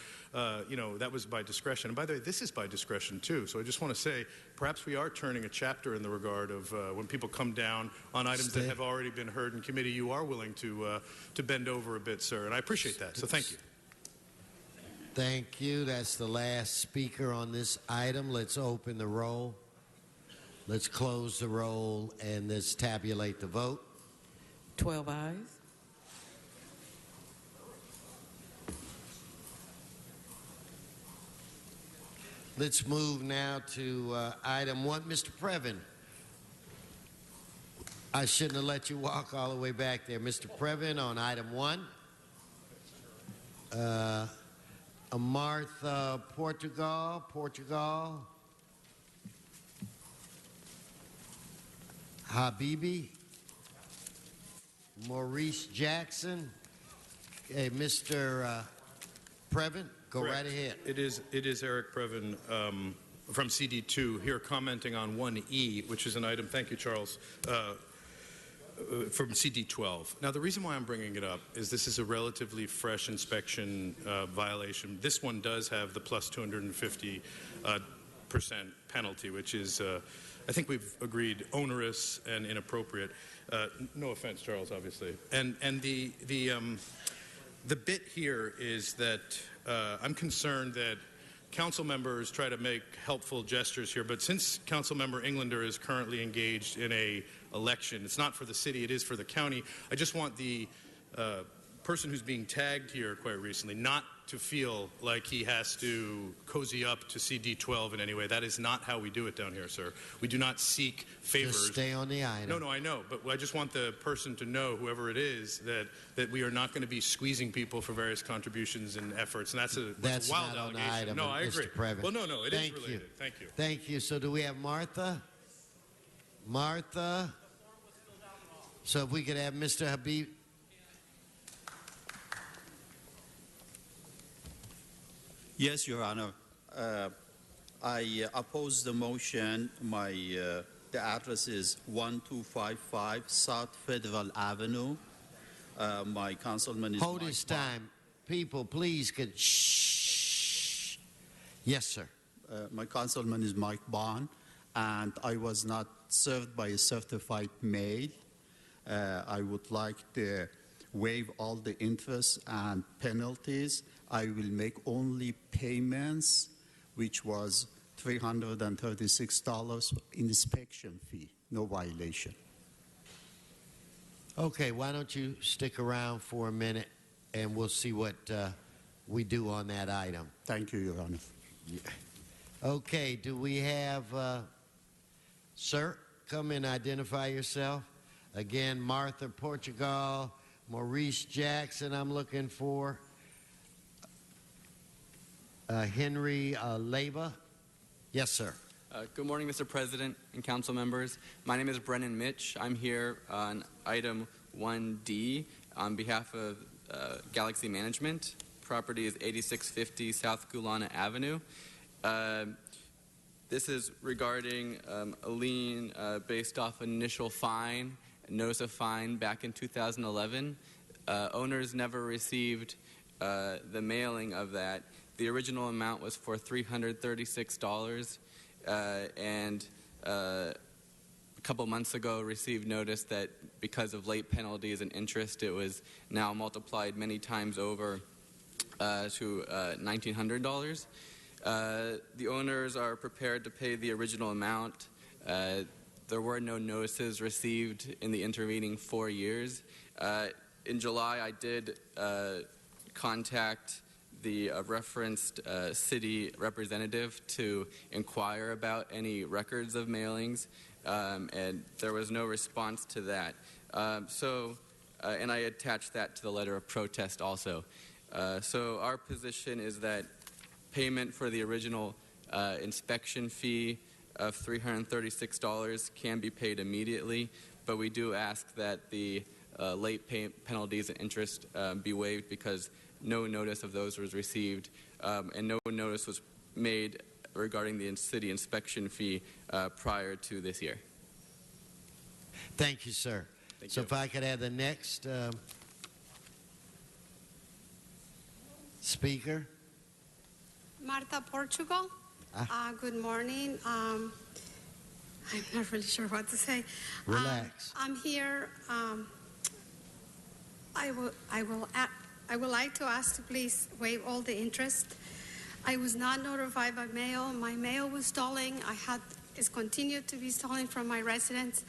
You know, that was by discretion. And by the way, this is by discretion too. So I just want to say, perhaps we are turning a chapter in the regard of when people come down on items that have already been heard in committee, you are willing to bend over a bit, sir. And I appreciate that. So thank you. Thank you. That's the last speaker on this item. Let's open the roll. Let's close the roll and let's tabulate the vote. 12 ayes. Let's move now to item 1. Mr. Previn. I shouldn't have let you walk all the way back there. Mr. Previn on item 1. Martha Portugal. Habibi. Maurice Jackson. Okay, Mr. Previn. Go Correct. right ahead. It is Eric Previn from CD2 here commenting on 1E, which is an item, thank you, Charles, from CD12. Now, the reason why I'm bringing it up is this is a relatively fresh inspection violation. This one does have the plus 250% penalty, which is, I think we've agreed, onerous and inappropriate. No offense, Charles, obviously. And the bit here is that I'm concerned that council members try to make helpful gestures here, but since Council Member Englander is currently engaged in a election, it's not for the city, it is for the county. I just want the person who's being tagged here quite recently not to feel like he has to cozy up to CD12 in any way. That is not how we do it down here, sir. We do not seek favors. Just stay on the item. No, I know, but I just want the person to know, whoever it is, that we are not going to be squeezing people for various contributions and efforts, and that's a wild not allegation. On the item, no, I agree. Mr. Previn. Well, no, it is Thank related. You. Thank you. Thank you. So do we have Martha? Martha? So if we could have Mr. Habib. Yes, Your Honor. I oppose the motion. The address is 1255 South Federal Avenue. My councilman is Hold his time. People, please, could shh. Yes, sir. My councilman is Mike Bond, and I was not served by a certified mail. I would like to waive all the interest and penalties. I will make only payments, which was $336 inspection fee, no violation. Okay, why don't you stick around for a minute and we'll see what we do on that item. Thank you, Your Honor. Yeah. Okay, do we have, sir, come and identify yourself. Again, Martha Portugal, Maurice Jackson I'm looking for. Henry Leyva. Yes, sir. Good morning, Mr. President and council members. My name is Brennan Mitch. I'm here on item 1D on behalf of Galaxy Management. Property is 8650 South Gulana Avenue. This is regarding a lien based off an initial fine, notice of fine back in 2011. Owners never received the mailing of that. The original amount was for $336, and a couple months ago received notice that because of late penalties and interest, it was now multiplied many times over to $1,900. The owners are prepared to pay the original amount. There were no notices received in the intervening 4 years. In July, I did contact the referenced city representative to inquire about any records of mailings, and there was no response to that. And I attached that to the letter of protest also. So our position is that payment for the original inspection fee of $336 can be paid immediately, but we do ask that the late penalties and interest be waived because no notice of those was received and no notice was made regarding the city inspection fee prior to this year. Thank you, sir. So if I could have the next speaker. Marta Portugal. Good morning. I'm not really sure what to say. Relax. I'm here. I would like to ask to please waive all the interest. I was not notified by mail. My mail was stolen. It's continued to be stolen from my residence.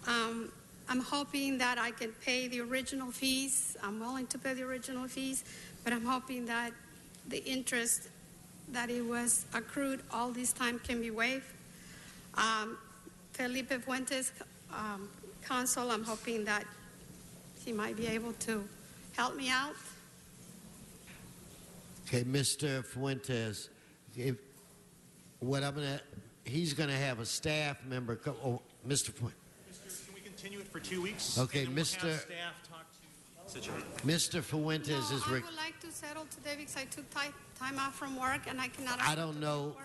I'm hoping that I can pay the original fees. I'm willing to pay the original fees, but I'm hoping that the interest that it was accrued all this time can be waived. Felipe Fuentes, counsel, I'm hoping that he might be able to help me out. Okay, Mr. Fuentes, he's going to have a staff member come. Oh, Mr. Fuentes. Can we continue it for 2 weeks? Okay, and then Mr. We'll have staff talk to situation. Mr. Fuentes is. I would like to settle today because I took time off from work and I cannot. I don't know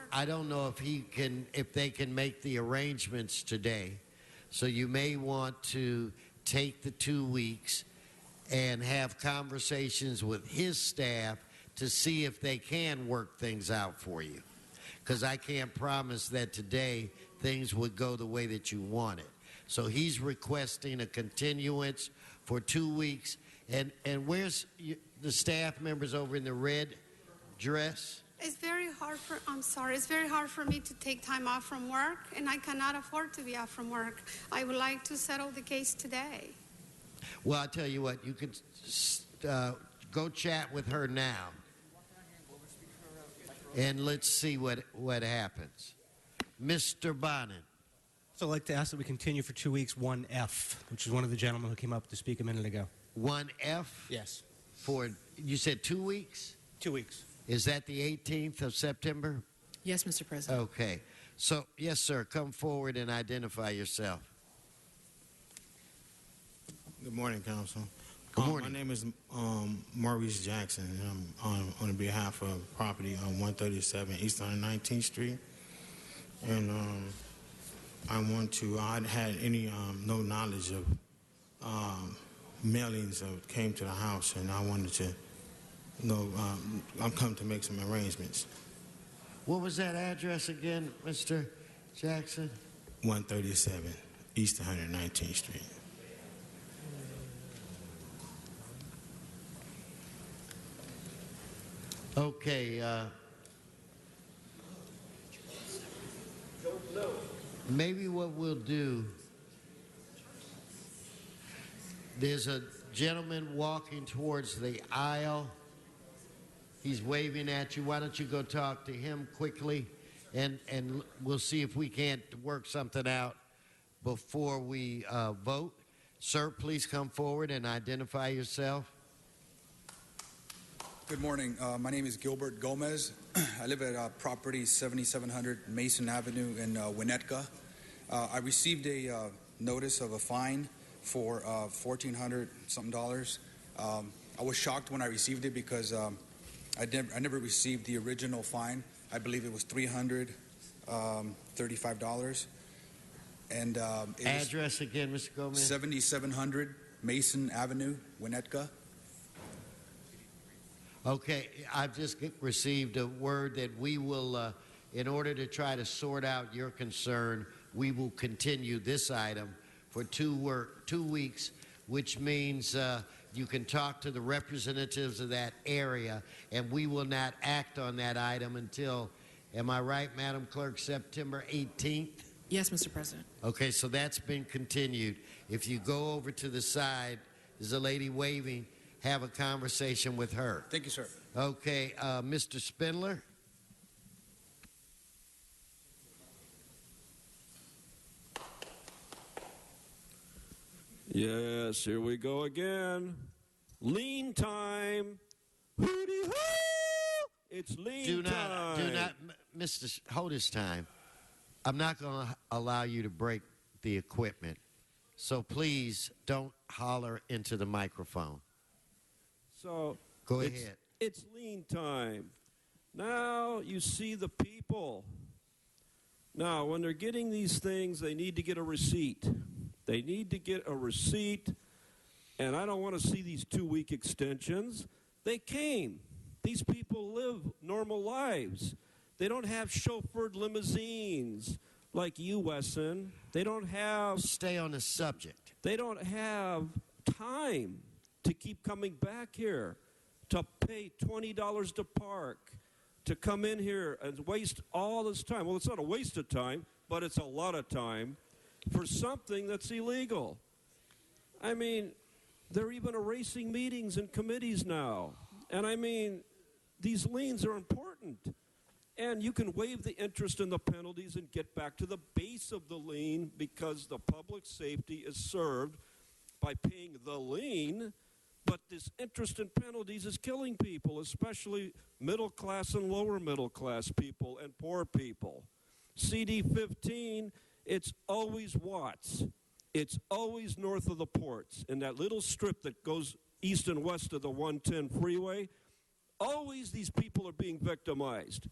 if they can make the arrangements today. So you may want to take the 2 weeks and have conversations with his staff to see if they can work things out for you. Because I can't promise that today things would go the way that you want it. So he's requesting a continuance for 2 weeks. And where's the staff members over in the red dress? It's very hard for me to take time off from work, and I cannot afford to be off from work. I would like to settle the case today. Well, I'll tell you what, you can go chat with her now. And let's see what happens. Mr. Bonin. So I'd like to ask that we continue for 2 weeks 1F, which is one of the gentlemen who came up to speak a minute ago. 1F? Yes. You said 2 weeks? 2 weeks. Is that the 18th of September? Yes, Mr. President. Okay. So, yes, sir, come forward and identify yourself. Good morning, Council. Good morning. My name is Maurice Jackson, and I'm on behalf of property on 137 East 119th Street. And I had no knowledge of mailings that came to the house, and I wanted to know, I'm coming to make some arrangements. What was that address again, Mr. Jackson? 137 East 119th Street. Okay. Maybe what we'll do, there's a gentleman walking towards the aisle. He's waving at you. Why don't you go talk to him quickly, and we'll see if we can't work something out before we vote. Sir, please come forward and identify yourself. Good morning. My name is Gilbert Gomez. I live at property 7700 Mason Avenue in Winnetka. I received a notice of a fine for $1,400 something. I was shocked when I received it because I never received the original fine. I believe it was $335. And address again, Mr. Gomez. 7700 Mason Avenue, Winnetka. Okay, I've just received a word that we will, in order to try to sort out your concern, we will continue this item for 2 weeks, which means you can talk to the representatives of that area, and we will not act on that item until Am I right, Madam Clerk, September 18th? Yes, Mr. President. Okay, so that's been continued. If you go over to the side, there's a lady waving. Have a conversation with her. Thank you, sir. Okay, Mr. Spindler? Yes, here we go again. Lean time. Hooty hoo! It's lean time. Mr. Hodis time. I'm not going to allow you to break the equipment. So please don't holler into the microphone. So go ahead. It's lean time. Now you see the people. Now, when they're getting these things, they need to get a receipt. They need to get a receipt, and I don't want to see these 2-week extensions. They came. These people live normal lives. They don't have chauffeured limousines like you, Wesson. They don't have... Stay on the subject. They don't have time to keep coming back here, to pay $20 to park, to come in here and waste all this time. Well, it's not a waste of time, but it's a lot of time for something that's illegal. I mean, they're even erasing meetings and committees now. And I mean, these liens are important. And you can waive the interest and the penalties and get back to the base of the lien because the public safety is served by paying the lien. But this interest and penalties is killing people, especially middle class and lower middle class people and poor people. CD 15, it's always Watts. It's always north of the ports. In that little strip that goes east and west of the 110 freeway, always these people are being victimized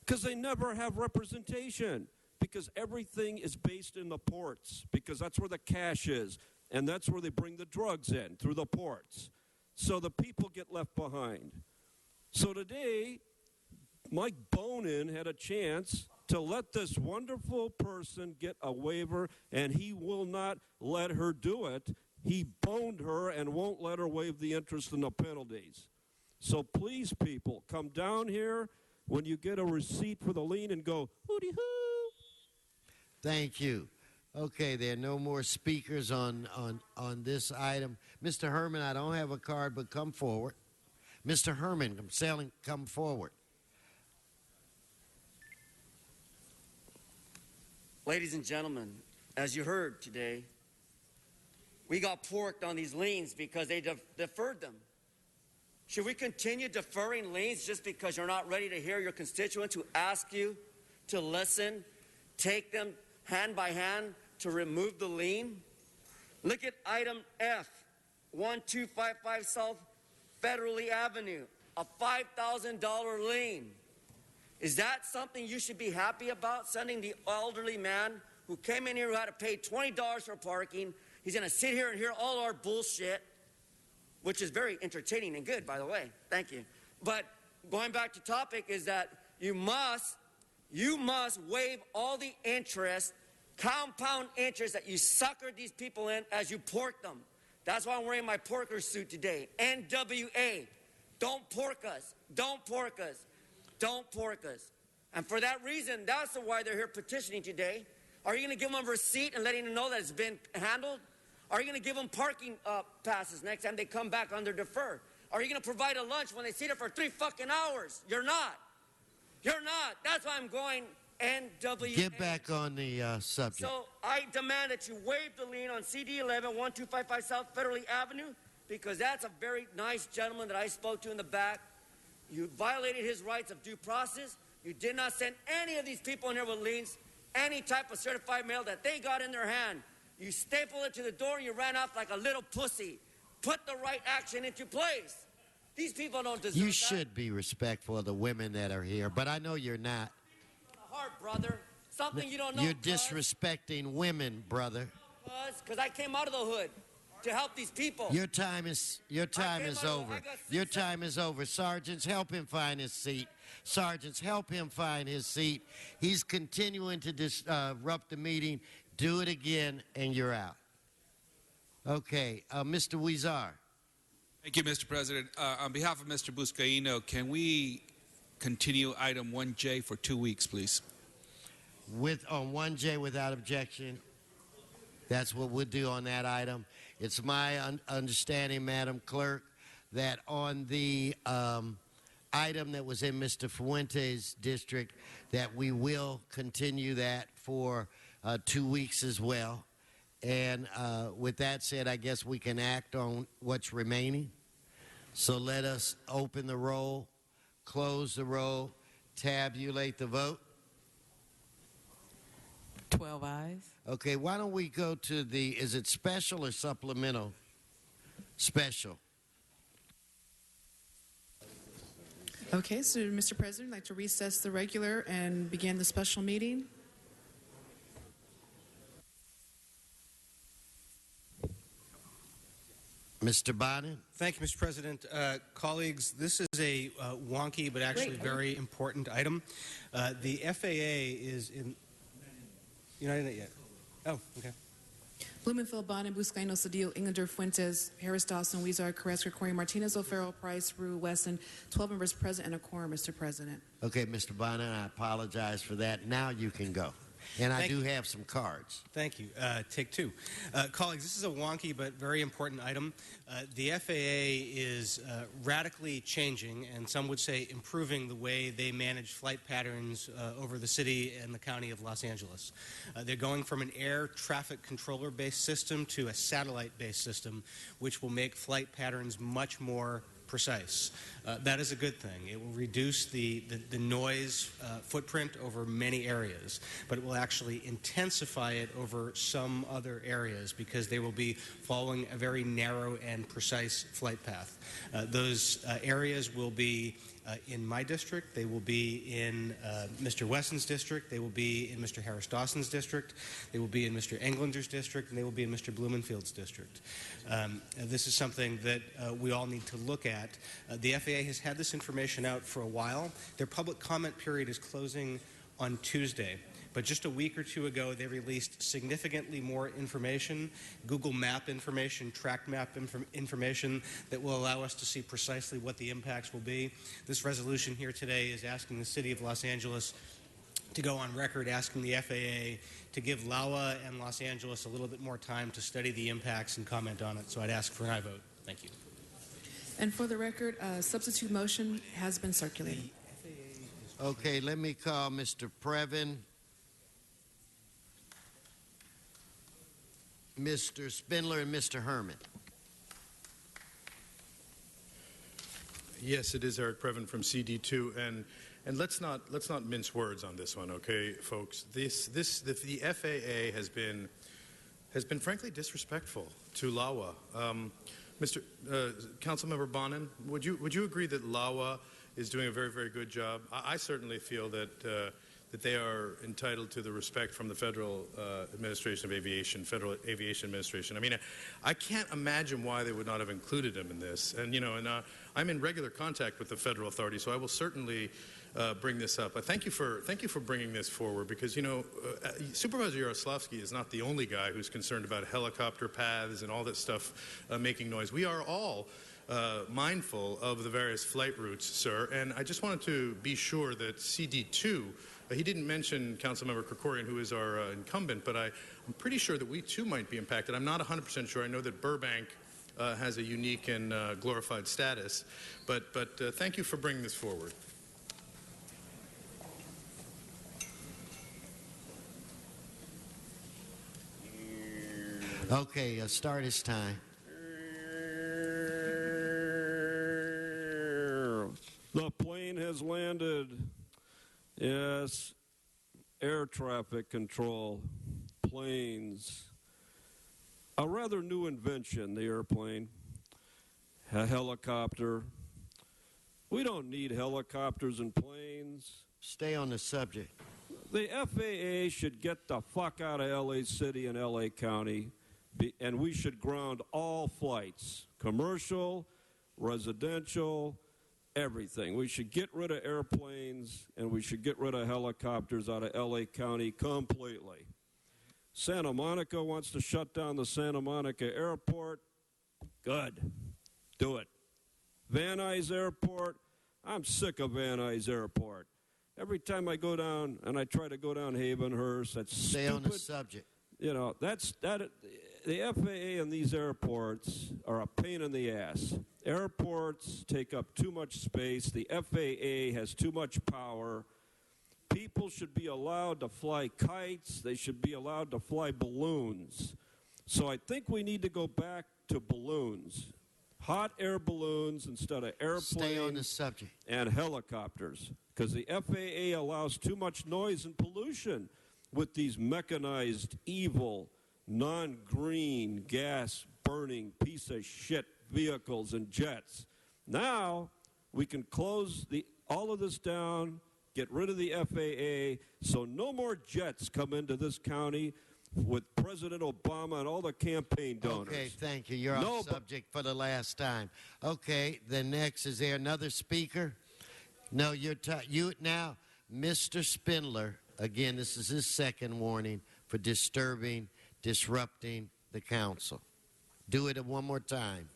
because they never have representation, because everything is based in the ports, because that's where the cash is, and that's where they bring the drugs in, through the ports. So the people get left behind. So today, Mike Bonin had a chance to let this wonderful person get a waiver, and he will not let her do it. He boned her and won't let her waive the interest and the penalties. So please, people, come down here when you get a receipt for the lien and go, hooty-hoo. Thank you. Okay, there are no more speakers on this item. Mr. Herman, I don't have a card, but come forward. Mr. Herman, I'm saying come forward. Ladies and gentlemen, as you heard today, we got porked on these liens because they deferred them. Should we continue deferring liens just because you're not ready to hear your constituents who ask you to listen, take them hand by hand to remove the lien? Look at item F, 1255 South Federally Avenue, a $5,000 lien. Is that something you should be happy about, sending the elderly man who came in here who had to pay $20 for parking? He's going to sit here and hear all our bullshit, which is very entertaining and good, by the way. Thank you. But going back to topic is that you must waive all the interest, compound interest that you suckered these people in as you pork them. That's why I'm wearing my porker suit today. NWA. Don't pork us. Don't pork us. Don't pork us. And for that reason, that's why they're here petitioning today. Are you going to give them a receipt and letting them know that it's been handled? Are you going to give them parking passes next time they come back under defer? Are you going to provide a lunch when they sit there for 3 fucking hours? You're not. You're not. That's why I'm going NWA. Get back on the subject. So I demand that you waive the lien on CD 11, 1255 South Federally Avenue, because that's a very nice gentleman that I spoke to in the back. You violated his rights of due process. You did not send any of these people in here with liens, any type of certified mail that they got in their hand. You stapled it to the door and you ran off like a little pussy. Put the right action into place. These people don't deserve that. You should be respectful of the women that are here, but I know you're not. Heart, brother. Something you don't know. You're disrespecting women, brother. Because I came out of the hood to help these people. Your time is over. Your time is over. Sergeants, help him find his seat. Sergeants, help him find his seat. He's continuing to disrupt the meeting. Do it again, and you're out. Okay, Mr. Huizar. Thank you, Mr. President. On behalf of Mr. Buscaino, can we continue item 1J for 2 weeks, please. On 1J without objection. That's what we'll do on that item. It's my understanding, Madam Clerk, that on the item that was in Mr. Fuentes' district, that we will continue that for 2 weeks as well. And with that said, I guess we can act on what's remaining. So let us open the roll, close the roll, tabulate the vote. 12 ayes. Okay, why don't we go to is it special or supplemental? Special. Okay, so Mr. President, I'd like to recess the regular and begin the special meeting. Mr. Bonin. Thank you, Mr. President. Colleagues, this is a wonky but actually very important item. The FAA is in... You're not in it yet? Oh, okay. Blumenfeld, Bonin, Buscaino, Cedillo, Ingender, Fuentes, Harris, Dawson, Weezer, Carrasco, Corey, Martinez, O'Farrell, Price, Rue, Wesson, 12 members present and a quorum, Mr. President. Okay, Mr. Bonin, I apologize for that. Now you can go. And I do have some cards. Thank you. Take two. Colleagues, this is a wonky but very important item. The FAA is radically changing, and some would say improving, the way they manage flight patterns over the city and the county of Los Angeles. They're going from an air traffic controller-based system to a satellite-based system, which will make flight patterns much more precise. That is a good thing. It will reduce the noise footprint over many areas, but it will actually intensify it over some other areas because they will be following a very narrow and precise flight path. Those areas will be in my district, they will be in Mr. Wesson's district, they will be in Mr. Harris Dawson's district, they will be in Mr. Englander's district, and they will be in Mr. Blumenfield's district. This is something that we all need to look at. The FAA has had this information out for a while. Their public comment period is closing on Tuesday. But just a week or two ago, they released significantly more information, Google Map information, track map information that will allow us to see precisely what the impacts will be. This resolution here today is asking the City of Los Angeles to go on record asking the FAA to give LAWA and Los Angeles a little bit more time to study the impacts and comment on it. So I'd ask for an aye vote. Thank you. And for the record, a substitute motion has been circulated. Okay, let me call Mr. Previn, Mr. Spindler, and Mr. Herman. Yes, it is Eric Previn from CD2, and let's not mince words on this one, okay, folks. The FAA has been frankly disrespectful to LAWA. Mr. Councilmember Bonin, would you agree that LAWA is doing a very, very good job? I certainly feel that they are entitled to the respect from the Federal Administration of Aviation, Federal Aviation Administration. I mean, I can't imagine why they would not have included them in this. And I'm in regular contact with the federal authorities, so I will certainly bring this up. Thank you for bringing this forward, because Supervisor Yaroslavsky is not the only guy who's concerned about helicopter paths and all that stuff making noise. We are all mindful of the various flight routes, sir, and I just wanted to be sure that CD2, he didn't mention Councilmember Krikorian, who is our incumbent, but I'm pretty sure that we too might be impacted. I'm not 100% sure. I know that Burbank has a unique and glorified status, but thank you for bringing this forward. Okay, start his time. The plane has landed. Yes, air traffic control, planes. A rather new invention, the airplane. A helicopter. We don't need helicopters and planes. Stay on the subject. The FAA should get the fuck out of LA City and LA County, and we should ground all flights, commercial, residential, everything. We should get rid of airplanes, and we should get rid of helicopters out of LA County completely. Santa Monica wants to shut down the Santa Monica Airport. Good. Do it. Van Nuys Airport, I'm sick of Van Nuys Airport. Every time I go down and I try to go down Havenhurst, that's Stay stupid. on the subject. You know, the FAA and these airports are a pain in the ass. Airports take up too much space. The FAA has too much power. People should be allowed to fly kites. They should be allowed to fly balloons. So I think we need to go back to balloons. Hot air balloons instead of airplanes. Stay on the subject. And helicopters. Because the FAA allows too much noise and pollution with these mechanized, evil, non-green, gas-burning, piece of shit vehicles and jets. Now, we can close all of this down, get rid of the FAA, so no more jets come into this county with President Obama and all the campaign donors. Okay, thank you. You're off subject for the last time. Okay, the next, is there another speaker? No, you now, Mr. Spindler. Again, this is his second warning for disrupting the council. Do it one more time.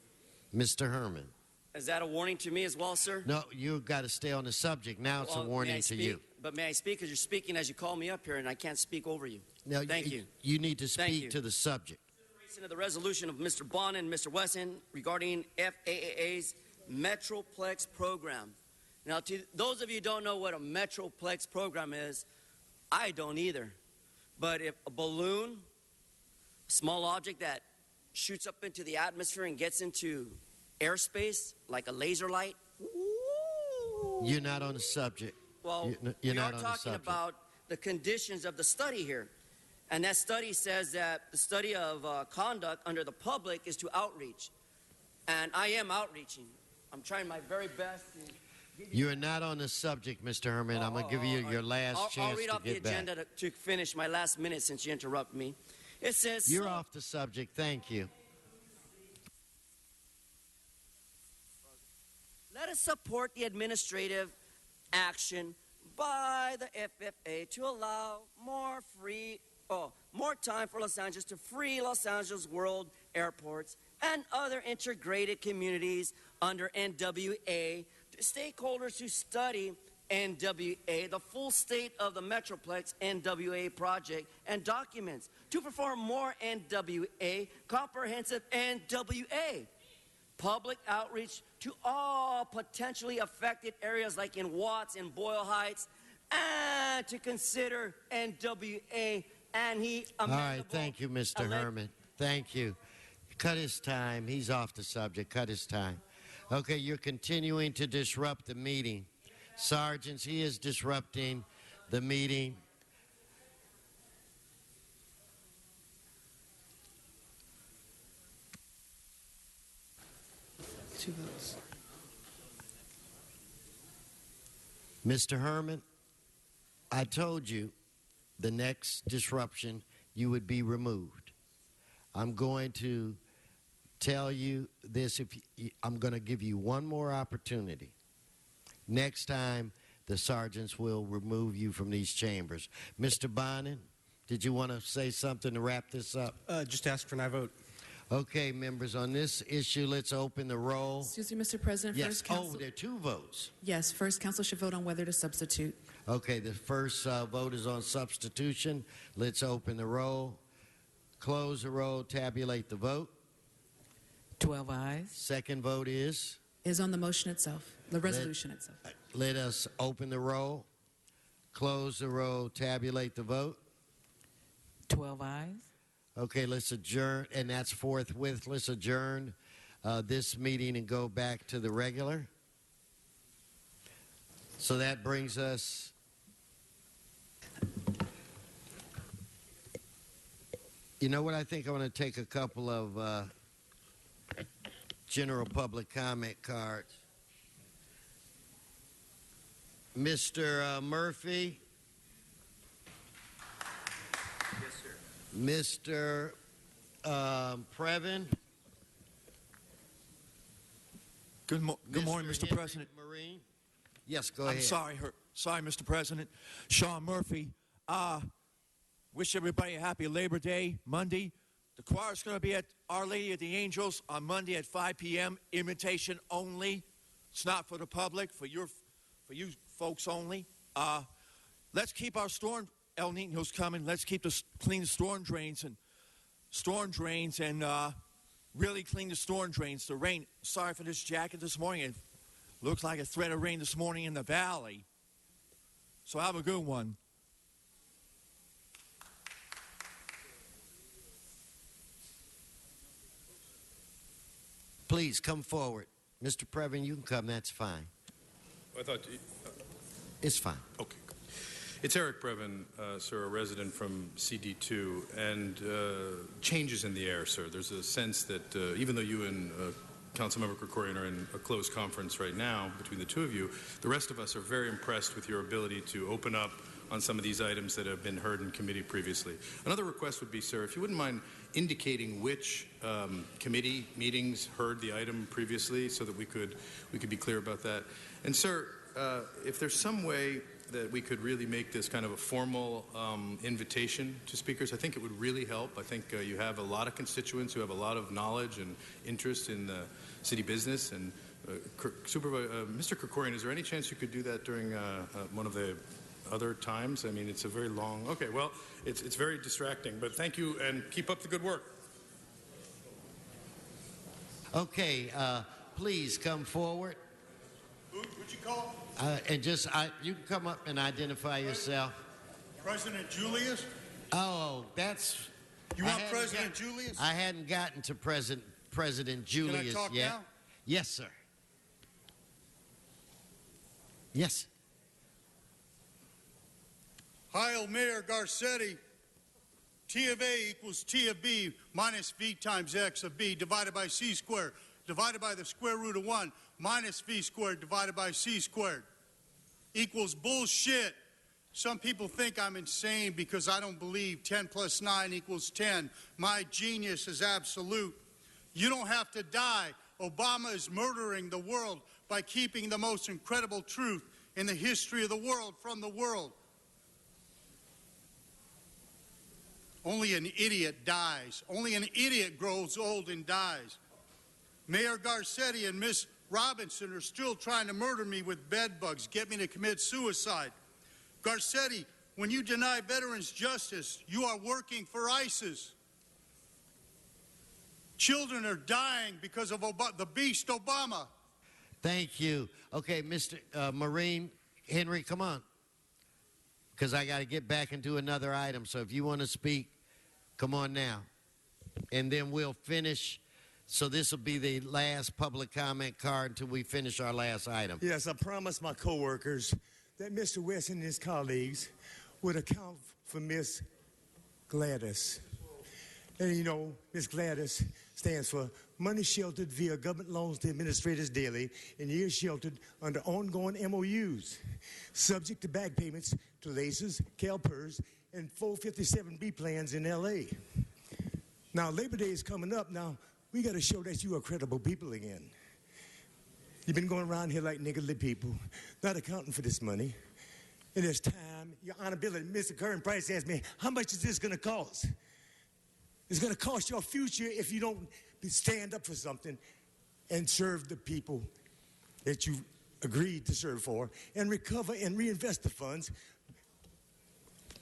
Mr. Herman. Is that a warning to me as well, sir? No, you've got to stay on the subject. Now it's a warning to you. But may I speak? Because you're speaking as you call me up here, and I can't speak over you. No, Thank you. You need to speak to the subject. Consideration of the resolution of Mr. Bond and Mr. Wesson regarding FAA's Metroplex program. Now, to those of you who don't know what a Metroplex program is, I don't either. But if a balloon, a small object that shoots up into the atmosphere and gets into airspace, like a laser light. You're not on the subject. Well, you're we not are on talking the subject. about the conditions of the study here. And that study says that the study of conduct under the public is to outreach. And I am outreaching. I'm trying my very best to... You're not on the subject, Mr. Herman. I'm going to give you your last chance I'll read to off get the agenda to finish my last minute since you interrupt me. It says... You're off the subject. Thank you. Let us support the administrative action by the FFA to allow more time for Los Angeles to free Los Angeles World Airports and other integrated communities under NWA to stakeholders who study NWA, the full state of the Metroplex NWA project and documents to perform more NWA, comprehensive NWA. Public outreach to all potentially affected areas like in Watts and Boyle Heights, and to consider NWA and All right, thank you, Mr. Herman. Thank you. Cut his time. He's off the subject. Cut his time. Okay, you're continuing to disrupt the meeting. Sergeants, he is disrupting the meeting. Two votes. Mr. Herman, I told you the next disruption you would be removed. I'm going to tell you this. I'm going to give you one more opportunity. Next time, the sergeants will remove you from these chambers. Mr. Bonin, did you want to say something to wrap this up? Just ask for an aye vote. Okay, members, on this issue, let's open the roll. Excuse me, Mr. President. Yes. First, council, there are two votes. Yes, first council should vote on whether to substitute. Okay, the first vote is on substitution. Let's open the roll, close the roll, tabulate the vote. 12 ayes. Second vote is on the motion itself, the resolution itself. Let us open the roll, close the roll, tabulate the vote. 12 ayes. Okay, let's adjourn, and that's forthwith. Let's adjourn this meeting and go back to the regular. So that brings us you know what? I think I want to take a couple of general public comment cards. Mr. Murphy. Yes, sir. Mr. Previn. Good morning, Mr. President. Marine. Yes, go ahead. I'm sorry, Mr. President. Sean Murphy. Wish everybody a happy Labor Day, Monday. The choir's going to be at Our Lady of the Angels on Monday at 5 p.m. Invitation only. It's not for the public, for your for you folks only. Let's keep our storm, El Nino's coming. Let's keep clean the storm drains and really clean the storm drains. The rain, sorry for this jacket this morning. It looks like a threat of rain this morning in the valley. So have a good one. Please come forward. Mr. Previn, you can come. That's fine. I thought... It's fine. Okay. It's Eric Previn, sir, a resident from CD2, and changes in the air, sir. There's a sense that even though you and Councilmember Krikorian are in a closed conference right now between the two of you, the rest of us are very impressed with your ability to open up on some of these items that have been heard in committee previously. Another request would be, sir, if you wouldn't mind indicating which committee meetings heard the item previously so that we could be clear about that. And, sir, if there's some way that we could really make this kind of a formal invitation to speakers, I think it would really help. I think you have a lot of constituents who have a lot of knowledge and interest in city business. And Mr. Krikorian, is there any chance you could do that during one of the other times? I mean, it's a very long... Okay, well, it's very distracting, but thank you and keep up the good work. Okay, please come forward. Who'd you call? And you can come up and identify yourself. President Julius? Oh, that's... You want President Julius? I hadn't gotten to President Julius yet. Can I talk now? Yes, sir. Yes. Heil Mayor Garcetti. T of A equals T of B minus V times X of B divided by C squared divided by the square root of 1 minus V squared divided by C squared equals bullshit. Some people think I'm insane because I don't believe 10 plus 9 equals 10. My genius is absolute. You don't have to die. Obama is murdering the world by keeping the most incredible truth in the history of the world from the world. Only an idiot dies. Only an idiot grows old and dies. Mayor Garcetti and Miss Robinson are still trying to murder me with bed bugs, get me to commit suicide. Garcetti, when you deny veterans justice, you are working for ISIS. Children are dying because of the beast Obama. Thank you. Okay, Mr. Marine, Henry, come on. Because I got to get back and do another item. So if you want to speak, come on now. And then we'll finish. So this will be the last public comment card until we finish our last item. Yes, I promised my coworkers that Mr. West and his colleagues would account for Miss Gladys. And you know, Miss Gladys stands for money sheltered via government loans to administrators daily and years sheltered under ongoing MOUs, subject to back payments to LACES, CalPERS, and 457B plans in L.A. Now, Labor Day is coming up. Now, we got to show that you are credible people again. You've been going around here like niggardly people, not accounting for this money. And it's time, your honorability, Mr. Curran Price asked me, how much is this going to cost? It's going to cost your future if you don't stand up for something and serve the people that you agreed to serve for and recover and reinvest the funds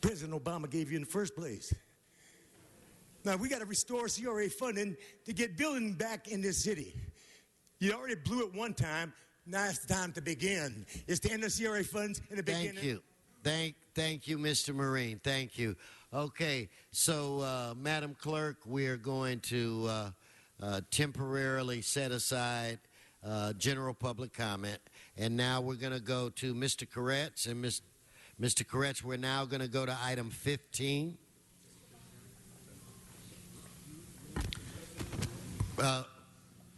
President Obama gave you in the first place. Now, we got to restore CRA funding to get building back in this city. You already blew it one time. Now it's time to begin. It's the end of CRA funds and the beginning. Thank you. Thank you, Mr. Marine. Thank you. Okay, so, Madam Clerk, we are going to temporarily set aside general public comment. And now we're going to go to Mr. Koretz. And Mr. Koretz, we're now going to go to item 15.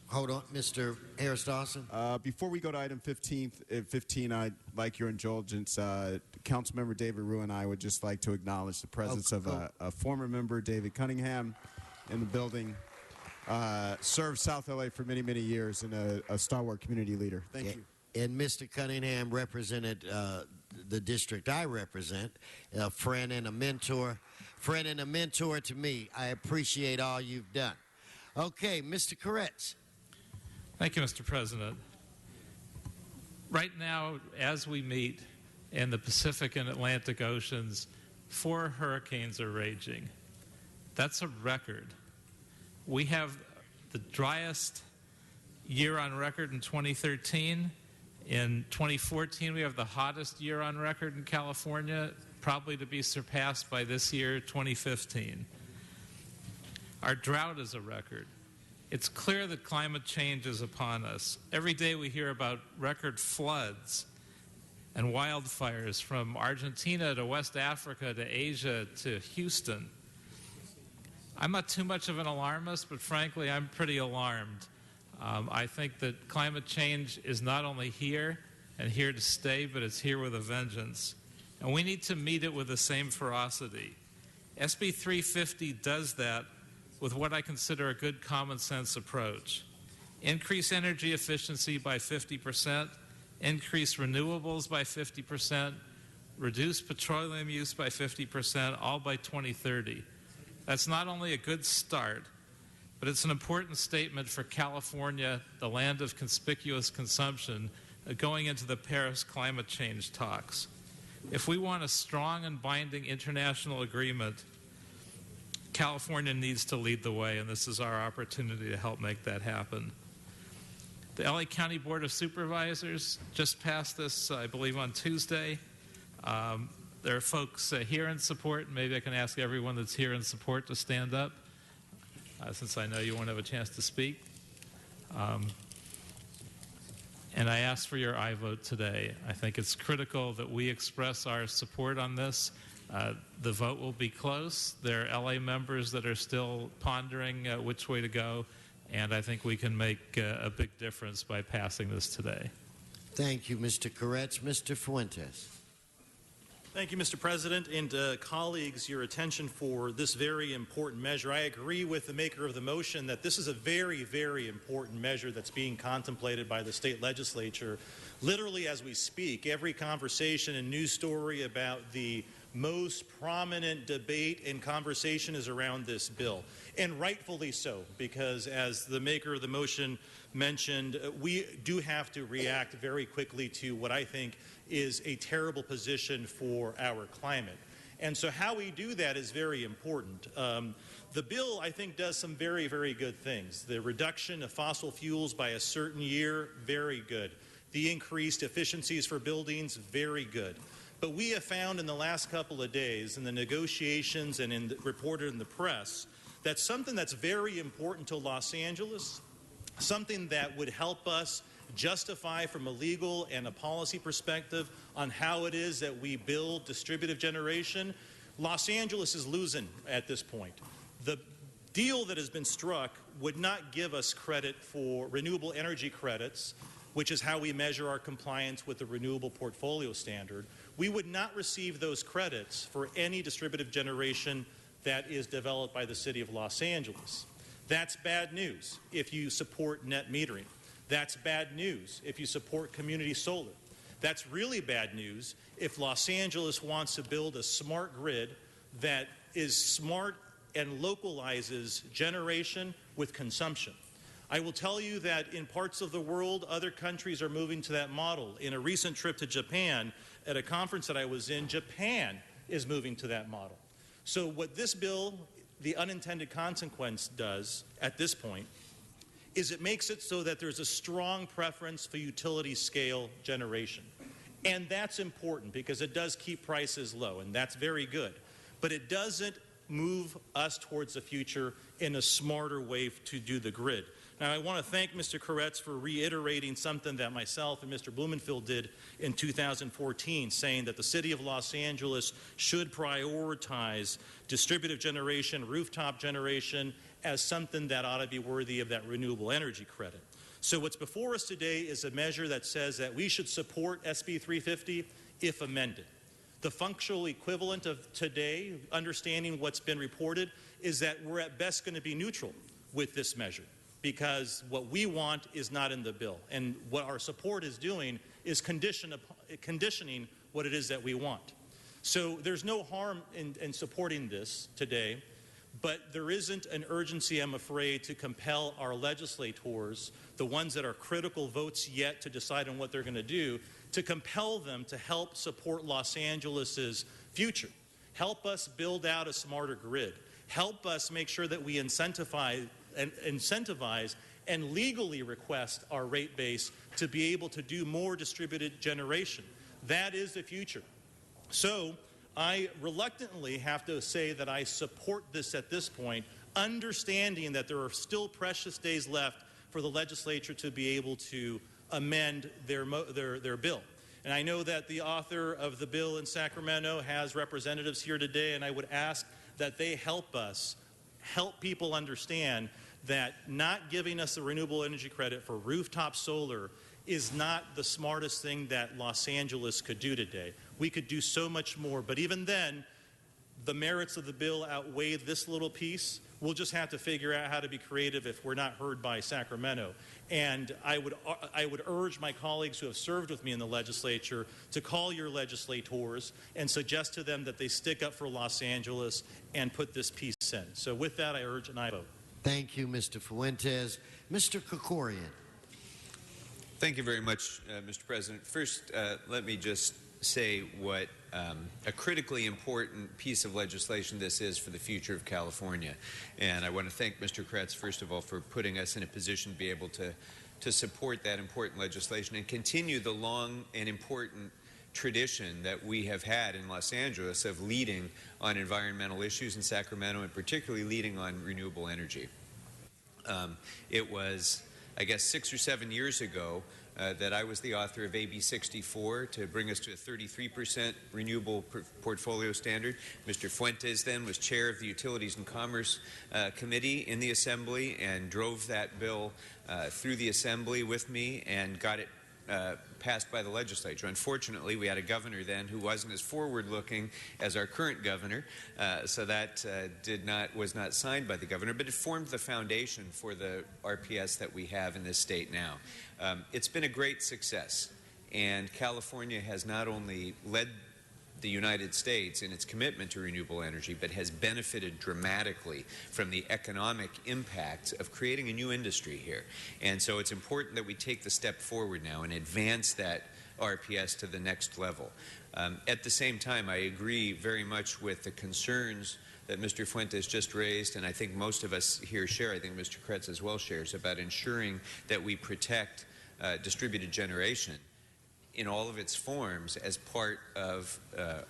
Hold on, Mr. Harris Dawson. Before we go to item 15, I'd like your indulgence. Councilmember David Rue and I would just like to acknowledge the presence of a former member, David Cunningham, in the building. Served South LA for many, many years and a stalwart community leader. Thank you. And Mr. Cunningham represented the district I represent, a friend and a mentor to me. I appreciate all you've done. Okay, Mr. Koretz. Thank you, Mr. President. Right now, as we meet in the Pacific and Atlantic Oceans, 4 hurricanes are raging. That's a record. We have the driest year on record in 2013. In 2014, we have the hottest year on record in California, probably to be surpassed by this year, 2015. Our drought is a record. It's clear that climate change is upon us. Every day we hear about record floods and wildfires from Argentina to West Africa to Asia to Houston. I'm not too much of an alarmist, but frankly, I'm pretty alarmed. I think that climate change is not only here and here to stay, but it's here with a vengeance. And we need to meet it with the same ferocity. SB 350 does that with what I consider a good common sense approach. Increase energy efficiency by 50%, increase renewables by 50%, reduce petroleum use by 50%, all by 2030. That's not only a good start, but it's an important statement for California, the land of conspicuous consumption, going into the Paris climate change talks. If we want a strong and binding international agreement, California needs to lead the way, and this is our opportunity to help make that happen. The LA County Board of Supervisors just passed this, I believe, on Tuesday. There are folks here in support. Maybe I can ask everyone that's here in support to stand up, since I know you won't have a chance to speak. And I ask for your aye vote today. I think it's critical that we express our support on this. The vote will be close. There are LA members that are still pondering which way to go, and I think we can make a big difference by passing this today. Thank you, Mr. Koretz. Mr. Fuentes. Thank you, Mr. President, and colleagues, your attention for this very important measure. I agree with the maker of the motion that this is a very, very important measure that's being contemplated by the state legislature. Literally, as we speak, every conversation and news story about the most prominent debate and conversation is around this bill, and rightfully so, because as the maker of the motion mentioned, we do have to react very quickly to what I think is a terrible position for our climate. And so how we do that is very important. The bill, I think, does some very, very good things. The reduction of fossil fuels by a certain year, very good. The increased efficiencies for buildings, very good. But we have found in the last couple of days in the negotiations and reported in the press that something that's very important to Los Angeles, something that would help us justify from a legal and a policy perspective on how it is that we build distributed generation, Los Angeles is losing at this point. The deal that has been struck would not give us credit for renewable energy credits, which is how we measure our compliance with the Renewable Portfolio Standard. We would not receive those credits for any distributed generation that is developed by the City of Los Angeles. That's bad news if you support net metering. That's bad news if you support community solar. That's really bad news if Los Angeles wants to build a smart grid that is smart and localizes generation with consumption. I will tell you that in parts of the world, other countries are moving to that model. In a recent trip to Japan, at a conference that I was in, Japan is moving to that model. So what this bill, the unintended consequence, does at this point is it makes it so that there's a strong preference for utility scale generation. And that's important because it does keep prices low, and that's very good. But it doesn't move us towards the future in a smarter way to do the grid. Now, I want to thank Mr. Koretz for reiterating something that myself and Mr. Blumenfield did in 2014, saying that the City of Los Angeles should prioritize distributed generation, rooftop generation, as something that ought to be worthy of that renewable energy credit. So what's before us today is a measure that says that we should support SB 350 if amended. The functional equivalent of today, understanding what's been reported, is that we're at best going to be neutral with this measure, because what we want is not in the bill. And what our support is doing is conditioning what it is that we want. So there's no harm in supporting this today, But there isn't an urgency, I'm afraid, to compel our legislators, the ones that are critical votes yet to decide on what they're going to do, to compel them to help support Los Angeles's future. Help us build out a smarter grid. Help us make sure that we incentivize and legally request our rate base to be able to do more distributed generation. That is the future. So I reluctantly have to say that I support this at this point, understanding that there are still precious days left for the legislature to be able to amend their bill. And I know that the author of the bill in Sacramento has representatives here today, and I would ask that they help us, help people understand that not giving us the renewable energy credit for rooftop solar is not the smartest thing that Los Angeles could do today. We could do so much more, but even then, the merits of the bill outweigh this little piece. We'll just have to figure out how to be creative if we're not heard by Sacramento. And I would urge my colleagues who have served with me in the legislature to call your legislators and suggest to them that they stick up for Los Angeles and put this piece in. So with that, I urge an aye vote. Thank you, Mr. Fuentes. Mr. Krikorian. Thank you very much, Mr. President. First, let me just say what a critically important piece of legislation this is for the future of California. And I want to thank Mr. Kretz, first of all, for putting us in a position to be able to support that important legislation and continue the long and important tradition that we have had in Los Angeles of leading on environmental issues in Sacramento, and particularly leading on renewable energy. It was, I guess, 6 or 7 years ago that I was the author of AB 64 to bring us to a 33% renewable portfolio standard. Mr. Fuentes then was chair of the Utilities and Commerce Committee in the Assembly and drove that bill through the Assembly with me and got it passed by the legislature. Unfortunately, we had a governor then who wasn't as forward-looking as our current governor, so that was not signed by the governor, but it formed the foundation for the RPS that we have in this state now. It's been a great success, and California has not only led the United States in its commitment to renewable energy, but has benefited dramatically from the economic impact of creating a new industry here. And so it's important that we take the step forward now and advance that RPS to the next level. At the same time, I agree very much with the concerns that Mr. Fuentes just raised, and I think most of us here share, I think Mr. Kretz as well shares, about ensuring that we protect distributed generation in all of its forms as part of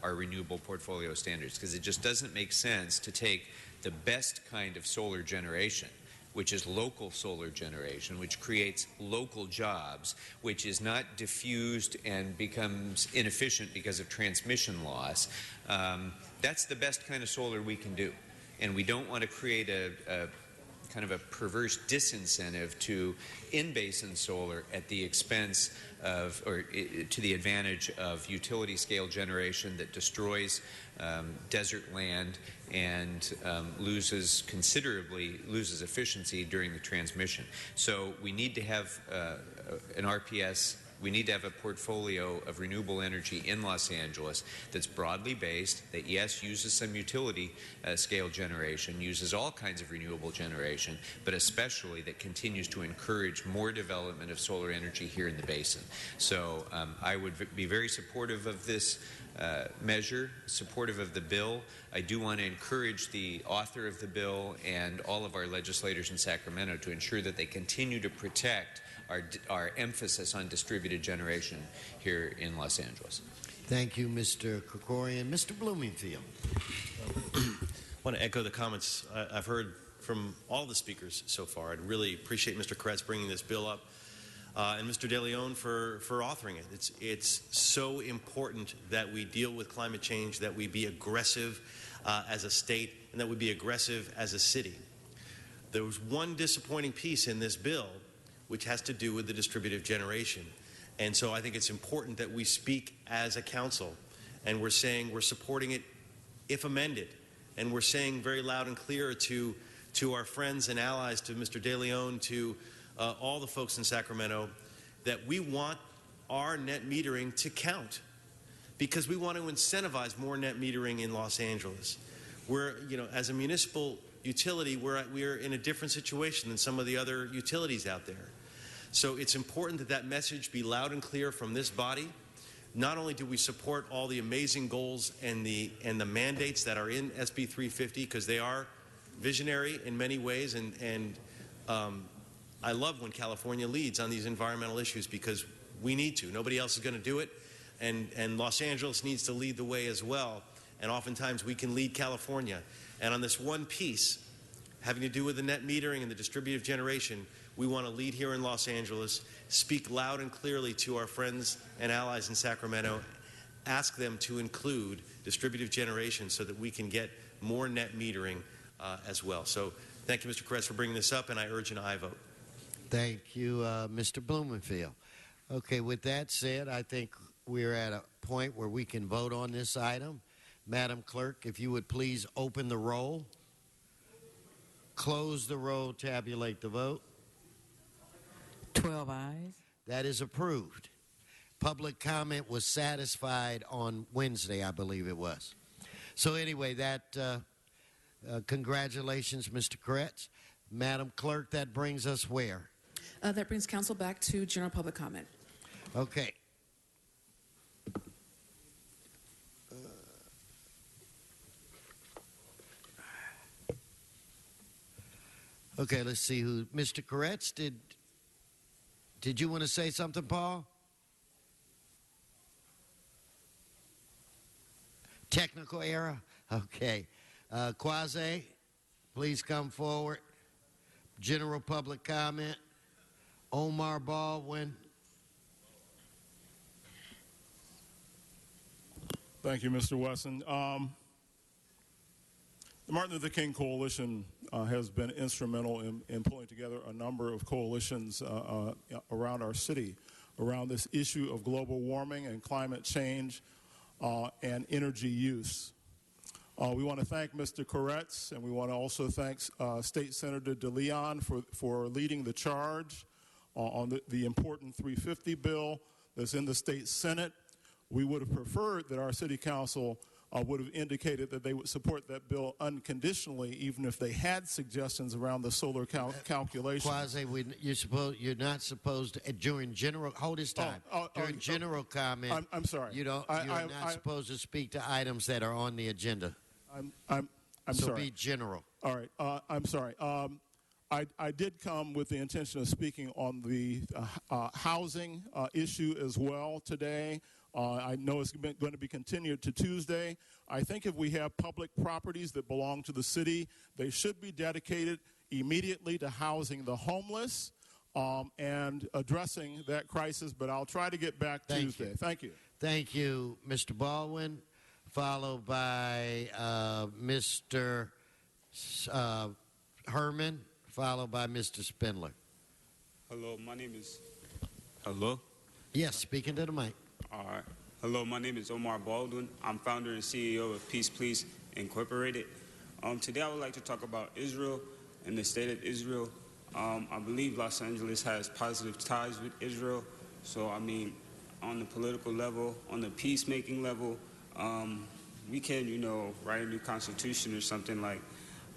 our renewable portfolio standards, because it just doesn't make sense to take the best kind of solar generation, which is local solar generation, which creates local jobs, which is not diffused and becomes inefficient because of transmission loss. That's the best kind of solar we can do. And we don't want to create a kind of a perverse disincentive to in-basin solar at the expense of, or to the advantage of utility scale generation that destroys desert land and loses efficiency during the transmission. So we need to have an RPS. We need to have a portfolio of renewable energy in Los Angeles that's broadly based, that, yes, uses some utility scale generation, uses all kinds of renewable generation, but especially that continues to encourage more development of solar energy here in the basin. So I would be very supportive of this measure, supportive of the bill. I do want to encourage the author of the bill and all of our legislators in Sacramento to ensure that they continue to protect our emphasis on distributed generation here in Los Angeles. Thank you, Mr. Krikorian. Mr. Bloomingfield. I want to echo the comments I've heard from all the speakers so far. I'd really appreciate Mr. Kretz bringing this bill up and Mr. De Leon for authoring it. It's so important that we deal with climate change, that we be aggressive as a state, and that we be aggressive as a city. There was one disappointing piece in this bill, which has to do with the distributive generation. And so I think it's important that we speak as a council, and we're saying we're supporting it if amended. And we're saying very loud and clear to our friends and allies, to Mr. De Leon, to all the folks in Sacramento, that we want our net metering to count, because we want to incentivize more net metering in Los Angeles. We're, as a municipal utility, we're in a different situation than some of the other utilities out there. So it's important that that message be loud and clear from this body. Not only do we support all the amazing goals and the mandates that are in SB 350, because they are visionary in many ways, and I love when California leads on these environmental issues, because we need to. Nobody else is going to do it, and Los Angeles needs to lead the way as well. And oftentimes we can lead California. And on this one piece, having to do with the net metering and the distributive generation, we want to lead here in Los Angeles, speak loud and clearly to our friends and allies in Sacramento, ask them to include distributive generation so that we can get more net metering as well. So thank you, Mr. Koretz, for bringing this up, and I urge an aye vote. Thank you, Mr. Blumenfield. Okay, with that said, I think we're at a point where we can vote on this item. Madam Clerk, if you would please open the roll, close the roll, tabulate the vote. 12 ayes. That is approved. Public comment was satisfied on Wednesday, I believe it was. So anyway, that congratulations, Mr. Koretz. Madam Clerk, that brings us where? That brings council back to general public comment. Okay. Okay, let's see who. Mr. Koretz, did you want to say something, Paul? Technical error? Okay. Quasi, please come forward. General public comment. Omar Baldwin. Thank you, Mr. Wesson. The Martin Luther King Coalition has been instrumental in pulling together a number of coalitions around our city, around this issue of global warming and climate change and energy use. We want to thank Mr. Koretz, and we want to also thank State Senator DeLeon for leading the charge on the important 350 bill that's in the state Senate. We would have preferred that our city council would have indicated that they would support that bill unconditionally, even if they had suggestions around the solar calculation. Quasi, you're not supposed to during general. Hold his time. During general comment. I'm sorry. You're not supposed to speak to items that are on the agenda. I'm so sorry. be general. All right. I'm sorry. I did come with the intention of speaking on the housing issue as well today. I know it's going to be continued to Tuesday. I think if we have public properties that belong to the city, they should be dedicated immediately to housing the homeless and addressing that crisis. But I'll try to get back Tuesday. Thank you. Thank you, Mr. Baldwin, followed by Mr. Herman, followed by Mr. Spindler. Hello, my name is... Hello? Yes, speaking to the mic. All right. Hello, my name is Omar Baldwin. I'm founder and CEO of Peace Please Incorporated. Today I would like to talk about Israel and the state of Israel. I believe Los Angeles has positive ties with Israel. So, I mean, on the political level, on the peacemaking level, we can, write a new constitution or something. Like,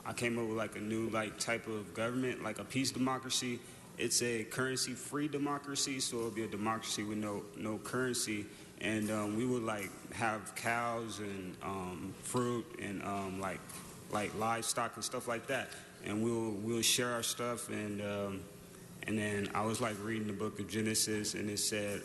I came up with like a new type of government, like a peace democracy. It's a currency-free democracy, so it'll be a democracy with no currency, and we would have cows and fruit and like livestock and stuff like that, and we'll share our stuff, and then I was reading the book of Genesis, and it said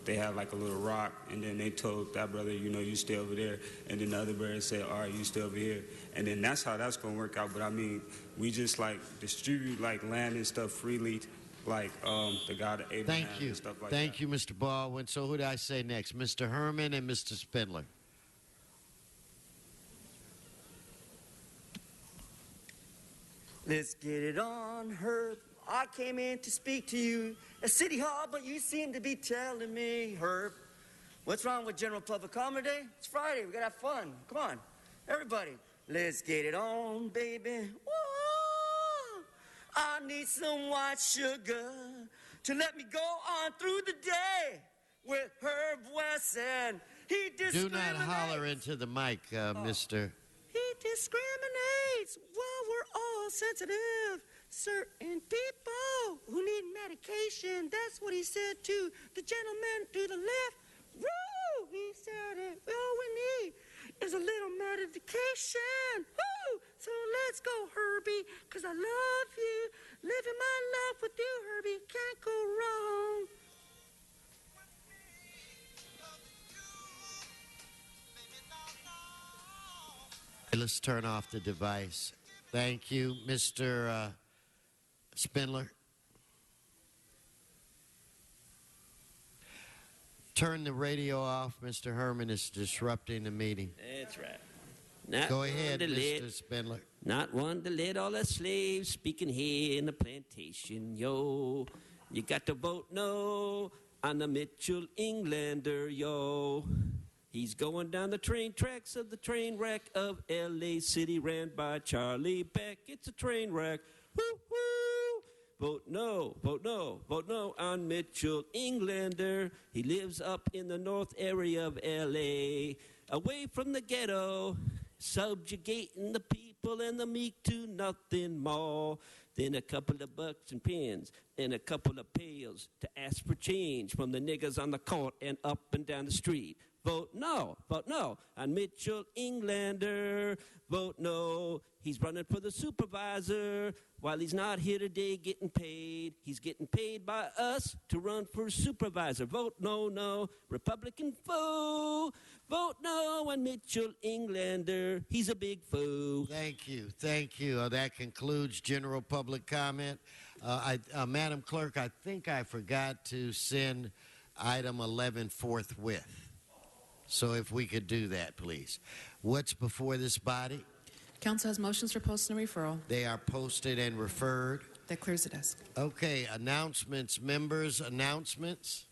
they had a little rock, and then they told that brother, you stay over there, and then the other brother said, all right, you stay over here, and then that's how that's going to work out. But I mean, we just distribute land and stuff freely, the God of Abraham and stuff like that. Thank you, Mr. Baldwin. So who do I say next? Mr. Herman and Mr. Spindler. Let's get it on, Herb. I came in to speak to you at City Hall, but you seem to be telling me, Herb, what's wrong with general public comment day? It's Friday. We got to have fun. Come on, everybody. Let's get it on, baby. Whoa. I need some white sugar to let me go on through the day with Herb Wesson. He Do not holler into the mic, Mr. He discriminates. Well, we're all sensitive. Certain people who need medication. That's what he said to the gentleman to the left. Woo! He said it. All we need is a little medication. Woo! So let's go, Herbie, because I love you. Living my life with you, Herbie. Can't go wrong. Let's turn off the device. Thank you, Mr. Spindler. Turn the radio off. Mr. Herman is disrupting the meeting. That's right. Not Go ahead, one to Mr. let- Spindler. Not one to let all the slaves speaking here in the plantation, yo. You got to vote no on the Mitchell Englander, yo. He's going down the train tracks of the train wreck of L.A. City, ran by Charlie Beck. It's a train wreck. Woo-hoo! Vote no, vote no, vote no on Mitchell Englander. He lives up in the north area of L.A., away from the ghetto, subjugating the people and the meek to nothing more than a couple of bucks and pins and a couple of pails to ask for change from the niggas on the court and up and down the street. Vote no on Mitchell Englander. Vote no. He's running for the supervisor while he's not here today getting paid. He's getting paid by us to run for supervisor. Vote no. Republican foe. Vote no on Mitchell Englander. He's a big fool. Thank you. That concludes general public comment. Madam Clerk, I think I forgot to send item 11 forthwith. So if we could do that, please. What's before this body? Council has motions for posting and referral. They are posted and referred. That clears the desk. Okay, announcements, members, announcements.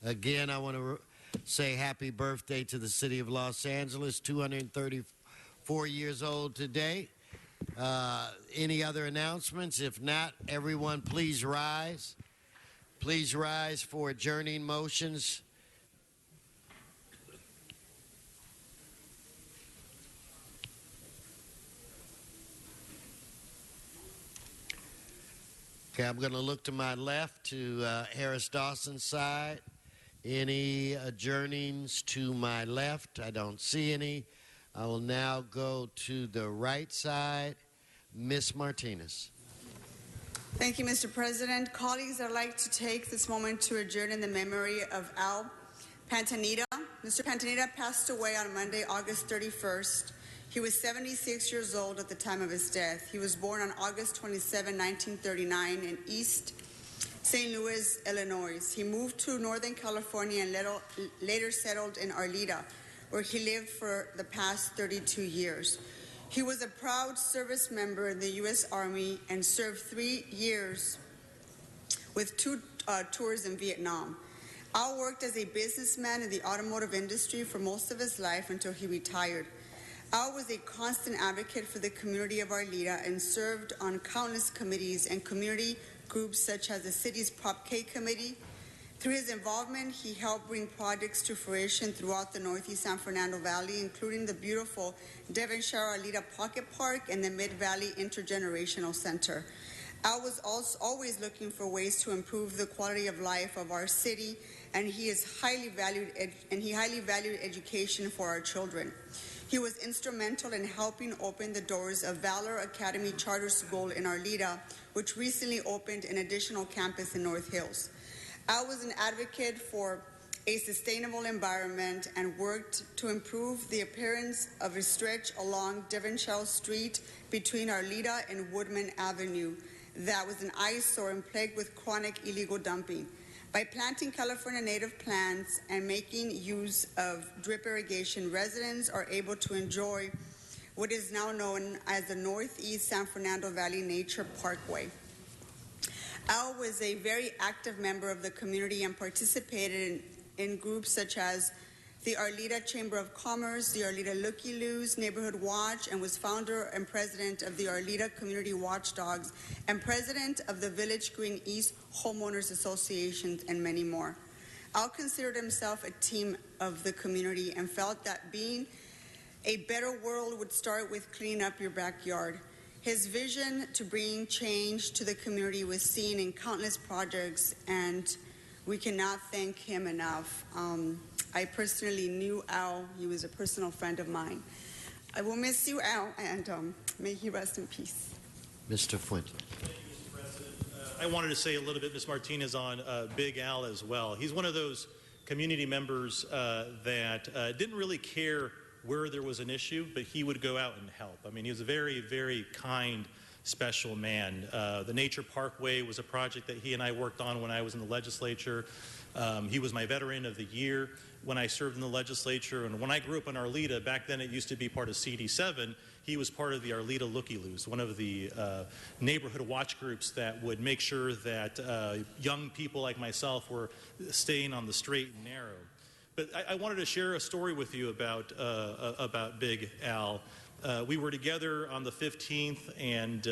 Again, I want to say happy birthday to the city of Los Angeles, 234 years old today. Any other announcements? If not, everyone please rise. Please rise for adjourning motions. Okay, I'm going to look to my left to Harris Dawson's side. Any adjournings to my left? I don't see any. I will now go to the right side. Miss Martinez. Thank you, Mr. President. Colleagues, I'd like to take this moment to adjourn in the memory of Al Pantanita. Mr. Pantanita passed away on Monday, August 31st. He was 76 years old at the time of his death. He was born on August 27, 1939 in East St. Louis, Illinois. He moved to Northern California and later settled in Arleta, where he lived for the past 32 years. He was a proud service member in the U.S. Army and served 3 years with 2 tours in Vietnam. Al worked as a businessman in the automotive industry for most of his life until he retired. Al was a constant advocate for the community of Arleta and served on countless committees and community groups such as the city's Prop K committee. Through his involvement, he helped bring projects to fruition throughout the Northeast San Fernando Valley, including the beautiful Devonshire Arleta Pocket Park and the Mid-Valley Intergenerational Center. Al was also always looking for ways to improve the quality of life of our city, and he highly valued education for our children. He was instrumental in helping open the doors of Valor Academy Charter School in Arleta, which recently opened an additional campus in North Hills. Al was an advocate for a sustainable environment and worked to improve the appearance of a stretch along Devonshire Street between Arleta and Woodman Avenue that was an eyesore and plagued with chronic illegal dumping. By planting California native plants and making use of drip irrigation, residents are able to enjoy what is now known as the Northeast San Fernando Valley Nature Parkway. Al was a very active member of the community and participated in groups such as the Arleta Chamber of Commerce, the Arleta Looky-Loos Neighborhood Watch, and was founder and president of the Arleta Community Watchdogs and president of the Village Green East Homeowners Association, and many more. Al considered himself a team of the community and felt that being A better world would start with cleaning up your backyard. His vision to bring change to the community was seen in countless projects, and we cannot thank him enough. I personally knew Al. He was a personal friend of mine. I will miss you, Al, and may he rest in peace. Mr. Fuentes. I wanted to say a little bit, Ms. Martinez, on Big Al as well. He's one of those community members that didn't really care where there was an issue, but he would go out and help. I mean, he was a very, very kind, special man. The Nature Parkway was a project that he and I worked on when I was in the legislature. He was my Veteran of the Year when I served in the legislature. And when I grew up in Arleta, back then it used to be part of CD7, he was part of the Arleta Looky-Loos, one of the neighborhood watch groups that would make sure that young people like myself were staying on the straight and narrow. But I wanted to share a story with you about Big Al. We were together on the 15th, and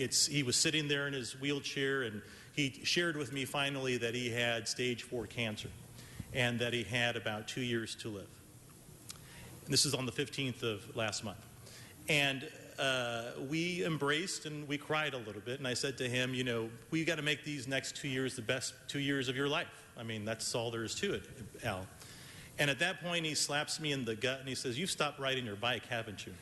he was sitting there in his wheelchair, and he shared with me finally that he had stage 4 cancer and that he had about 2 years to live. And this is on the 15th of last month. And we embraced and we cried a little bit, and I said to him, you know, we got to make these next 2 years the best 2 years of your life. I mean, that's all there is to it, Al. And at that point, he slaps me in the gut and he says, "You've stopped riding your bike, haven't you?"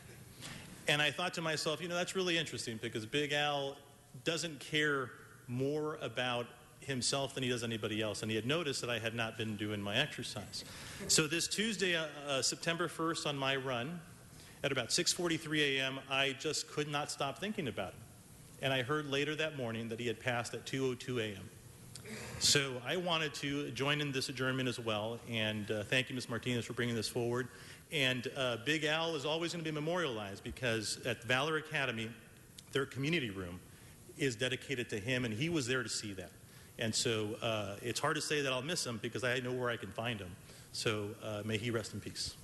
And I thought to myself, you know, that's really interesting, because Big Al doesn't care more about himself than he does anybody else. And he had noticed that I had not been doing my exercise. So this Tuesday, September 1st, on my run, at about 6:43 a.m., I just could not stop thinking about him. And I heard later that morning that he had passed at 2:02 a.m. So I wanted to join in this adjournment as well, and thank you, Ms. Martinez, for bringing this forward. And Big Al is always going to be memorialized, because at Valor Academy, their community room is dedicated to him, and he was there to see that. And so it's hard to say that I'll miss him, because I know where I can find him. So may he rest in peace.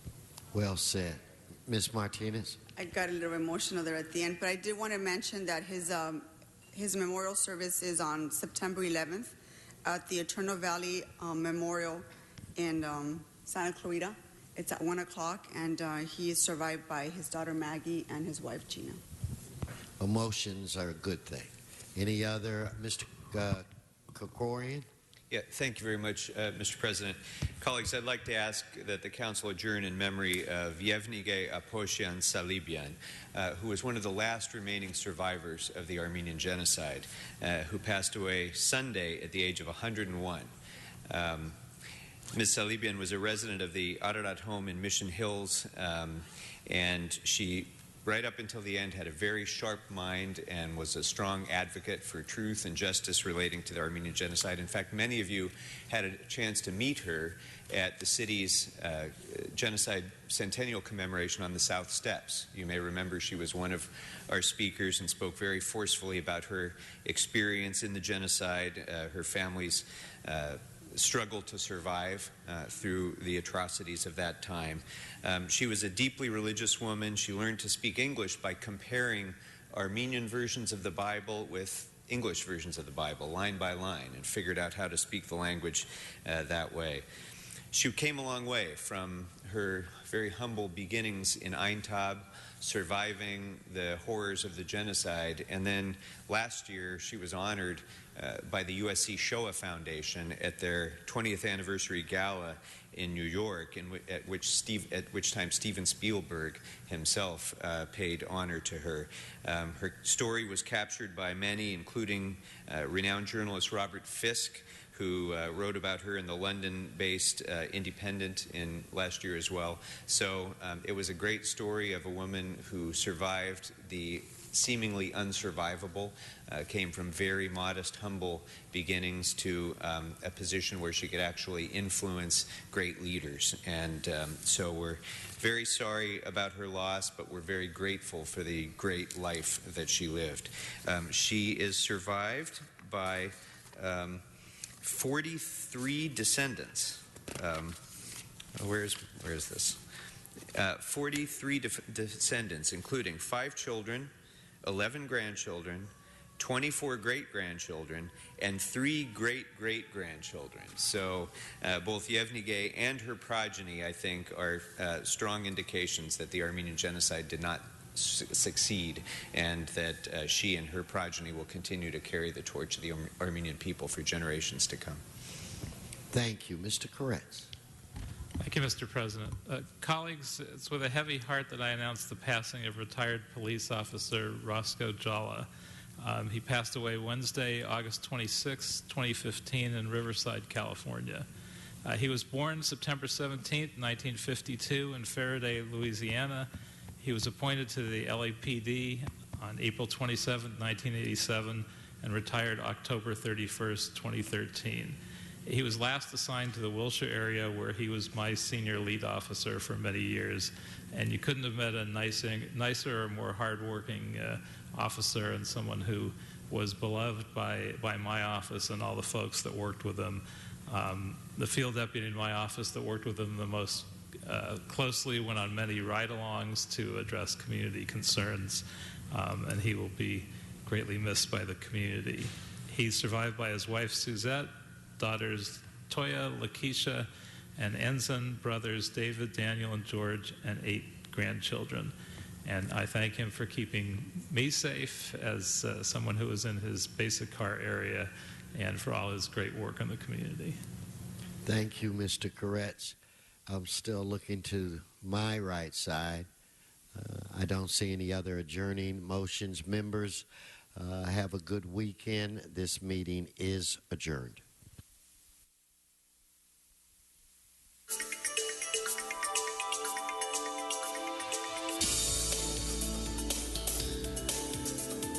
Well said. Ms. Martinez? I got a little emotional there at the end, but I did want to mention that his memorial service is on September 11th at the Eternal Valley Memorial in Santa Clarita. It's at 1 o'clock, and he is survived by his daughter Maggie and his wife Gina. Emotions are a good thing. Any other? Mr. Krikorian? Yeah, thank you very much, Mr. President. Colleagues, I'd like to ask that the Council adjourn in memory of Yevnige Aposyan Salibyan, who was one of the last remaining survivors of the Armenian Genocide, who passed away Sunday at the age of 101. Ms. Salibyan was a resident of the Ararat home in Mission Hills, and she, right up until the end, had a very sharp mind and was a strong advocate for truth and justice relating to the Armenian Genocide. In fact, many of you had a chance to meet her at the city's Genocide Centennial Commemoration on the South Steps. You may remember she was one of our speakers and spoke very forcefully about her experience in the genocide, her family's struggle to survive through the atrocities of that time. She was a deeply religious woman. She learned to speak English by comparing Armenian versions of the Bible with English versions of the Bible, line by line, and figured out how to speak the language that way. She came a long way from her very humble beginnings in Aintab, surviving the horrors of the genocide, and then last year she was honored by the USC Shoah Foundation at their 20th anniversary gala in New York, at which time Steven Spielberg himself paid honor to her. Her story was captured by many, including renowned journalist Robert Fisk, who wrote about her in the London-based Independent in last year as well. So it was a great story of a woman who survived the seemingly unsurvivable, came from very modest, humble beginnings to a position where she could actually influence great leaders. And so we're very sorry about her loss, but we're very grateful for the great life that she lived. She is survived by 43 descendants. Where is this? 43 descendants, including 5 children, 11 grandchildren, 24 great-grandchildren, and 3 great-great-grandchildren. So both Yevnige and her progeny, I think, are strong indications that the Armenian genocide did not succeed, and that she and her progeny will continue to carry the torch of the Armenian people for generations to come. Thank you. Mr. Koretz. Thank you, Mr. President. Colleagues, it's with a heavy heart that I announce the passing of retired police officer Roscoe Jala. He passed away Wednesday, August 26, 2015, in Riverside, California. He was born September 17, 1952, in Faraday, Louisiana. He was appointed to the LAPD on April 27, 1987, and retired October 31, 2013. He was last assigned to the Wilshire area, where he was my senior lead officer for many years. And you couldn't have met a nicer or more hardworking officer, and someone who was beloved by my office and all the folks that worked with him. The field deputy in my office that worked with him the most closely went on many ride-alongs to address community concerns, and he will be greatly missed by the community. He's survived by his wife, Suzette, daughters Toya, Lakeisha, and Ensign, brothers David, Daniel, and George, and 8 grandchildren. And I thank him for keeping me safe as someone who was in his basic car area, and for all his great work in the community. Thank you, Mr. Koretz. I'm still looking to my right side. I don't see any other adjourning motions. Members, have a good weekend. This meeting is adjourned.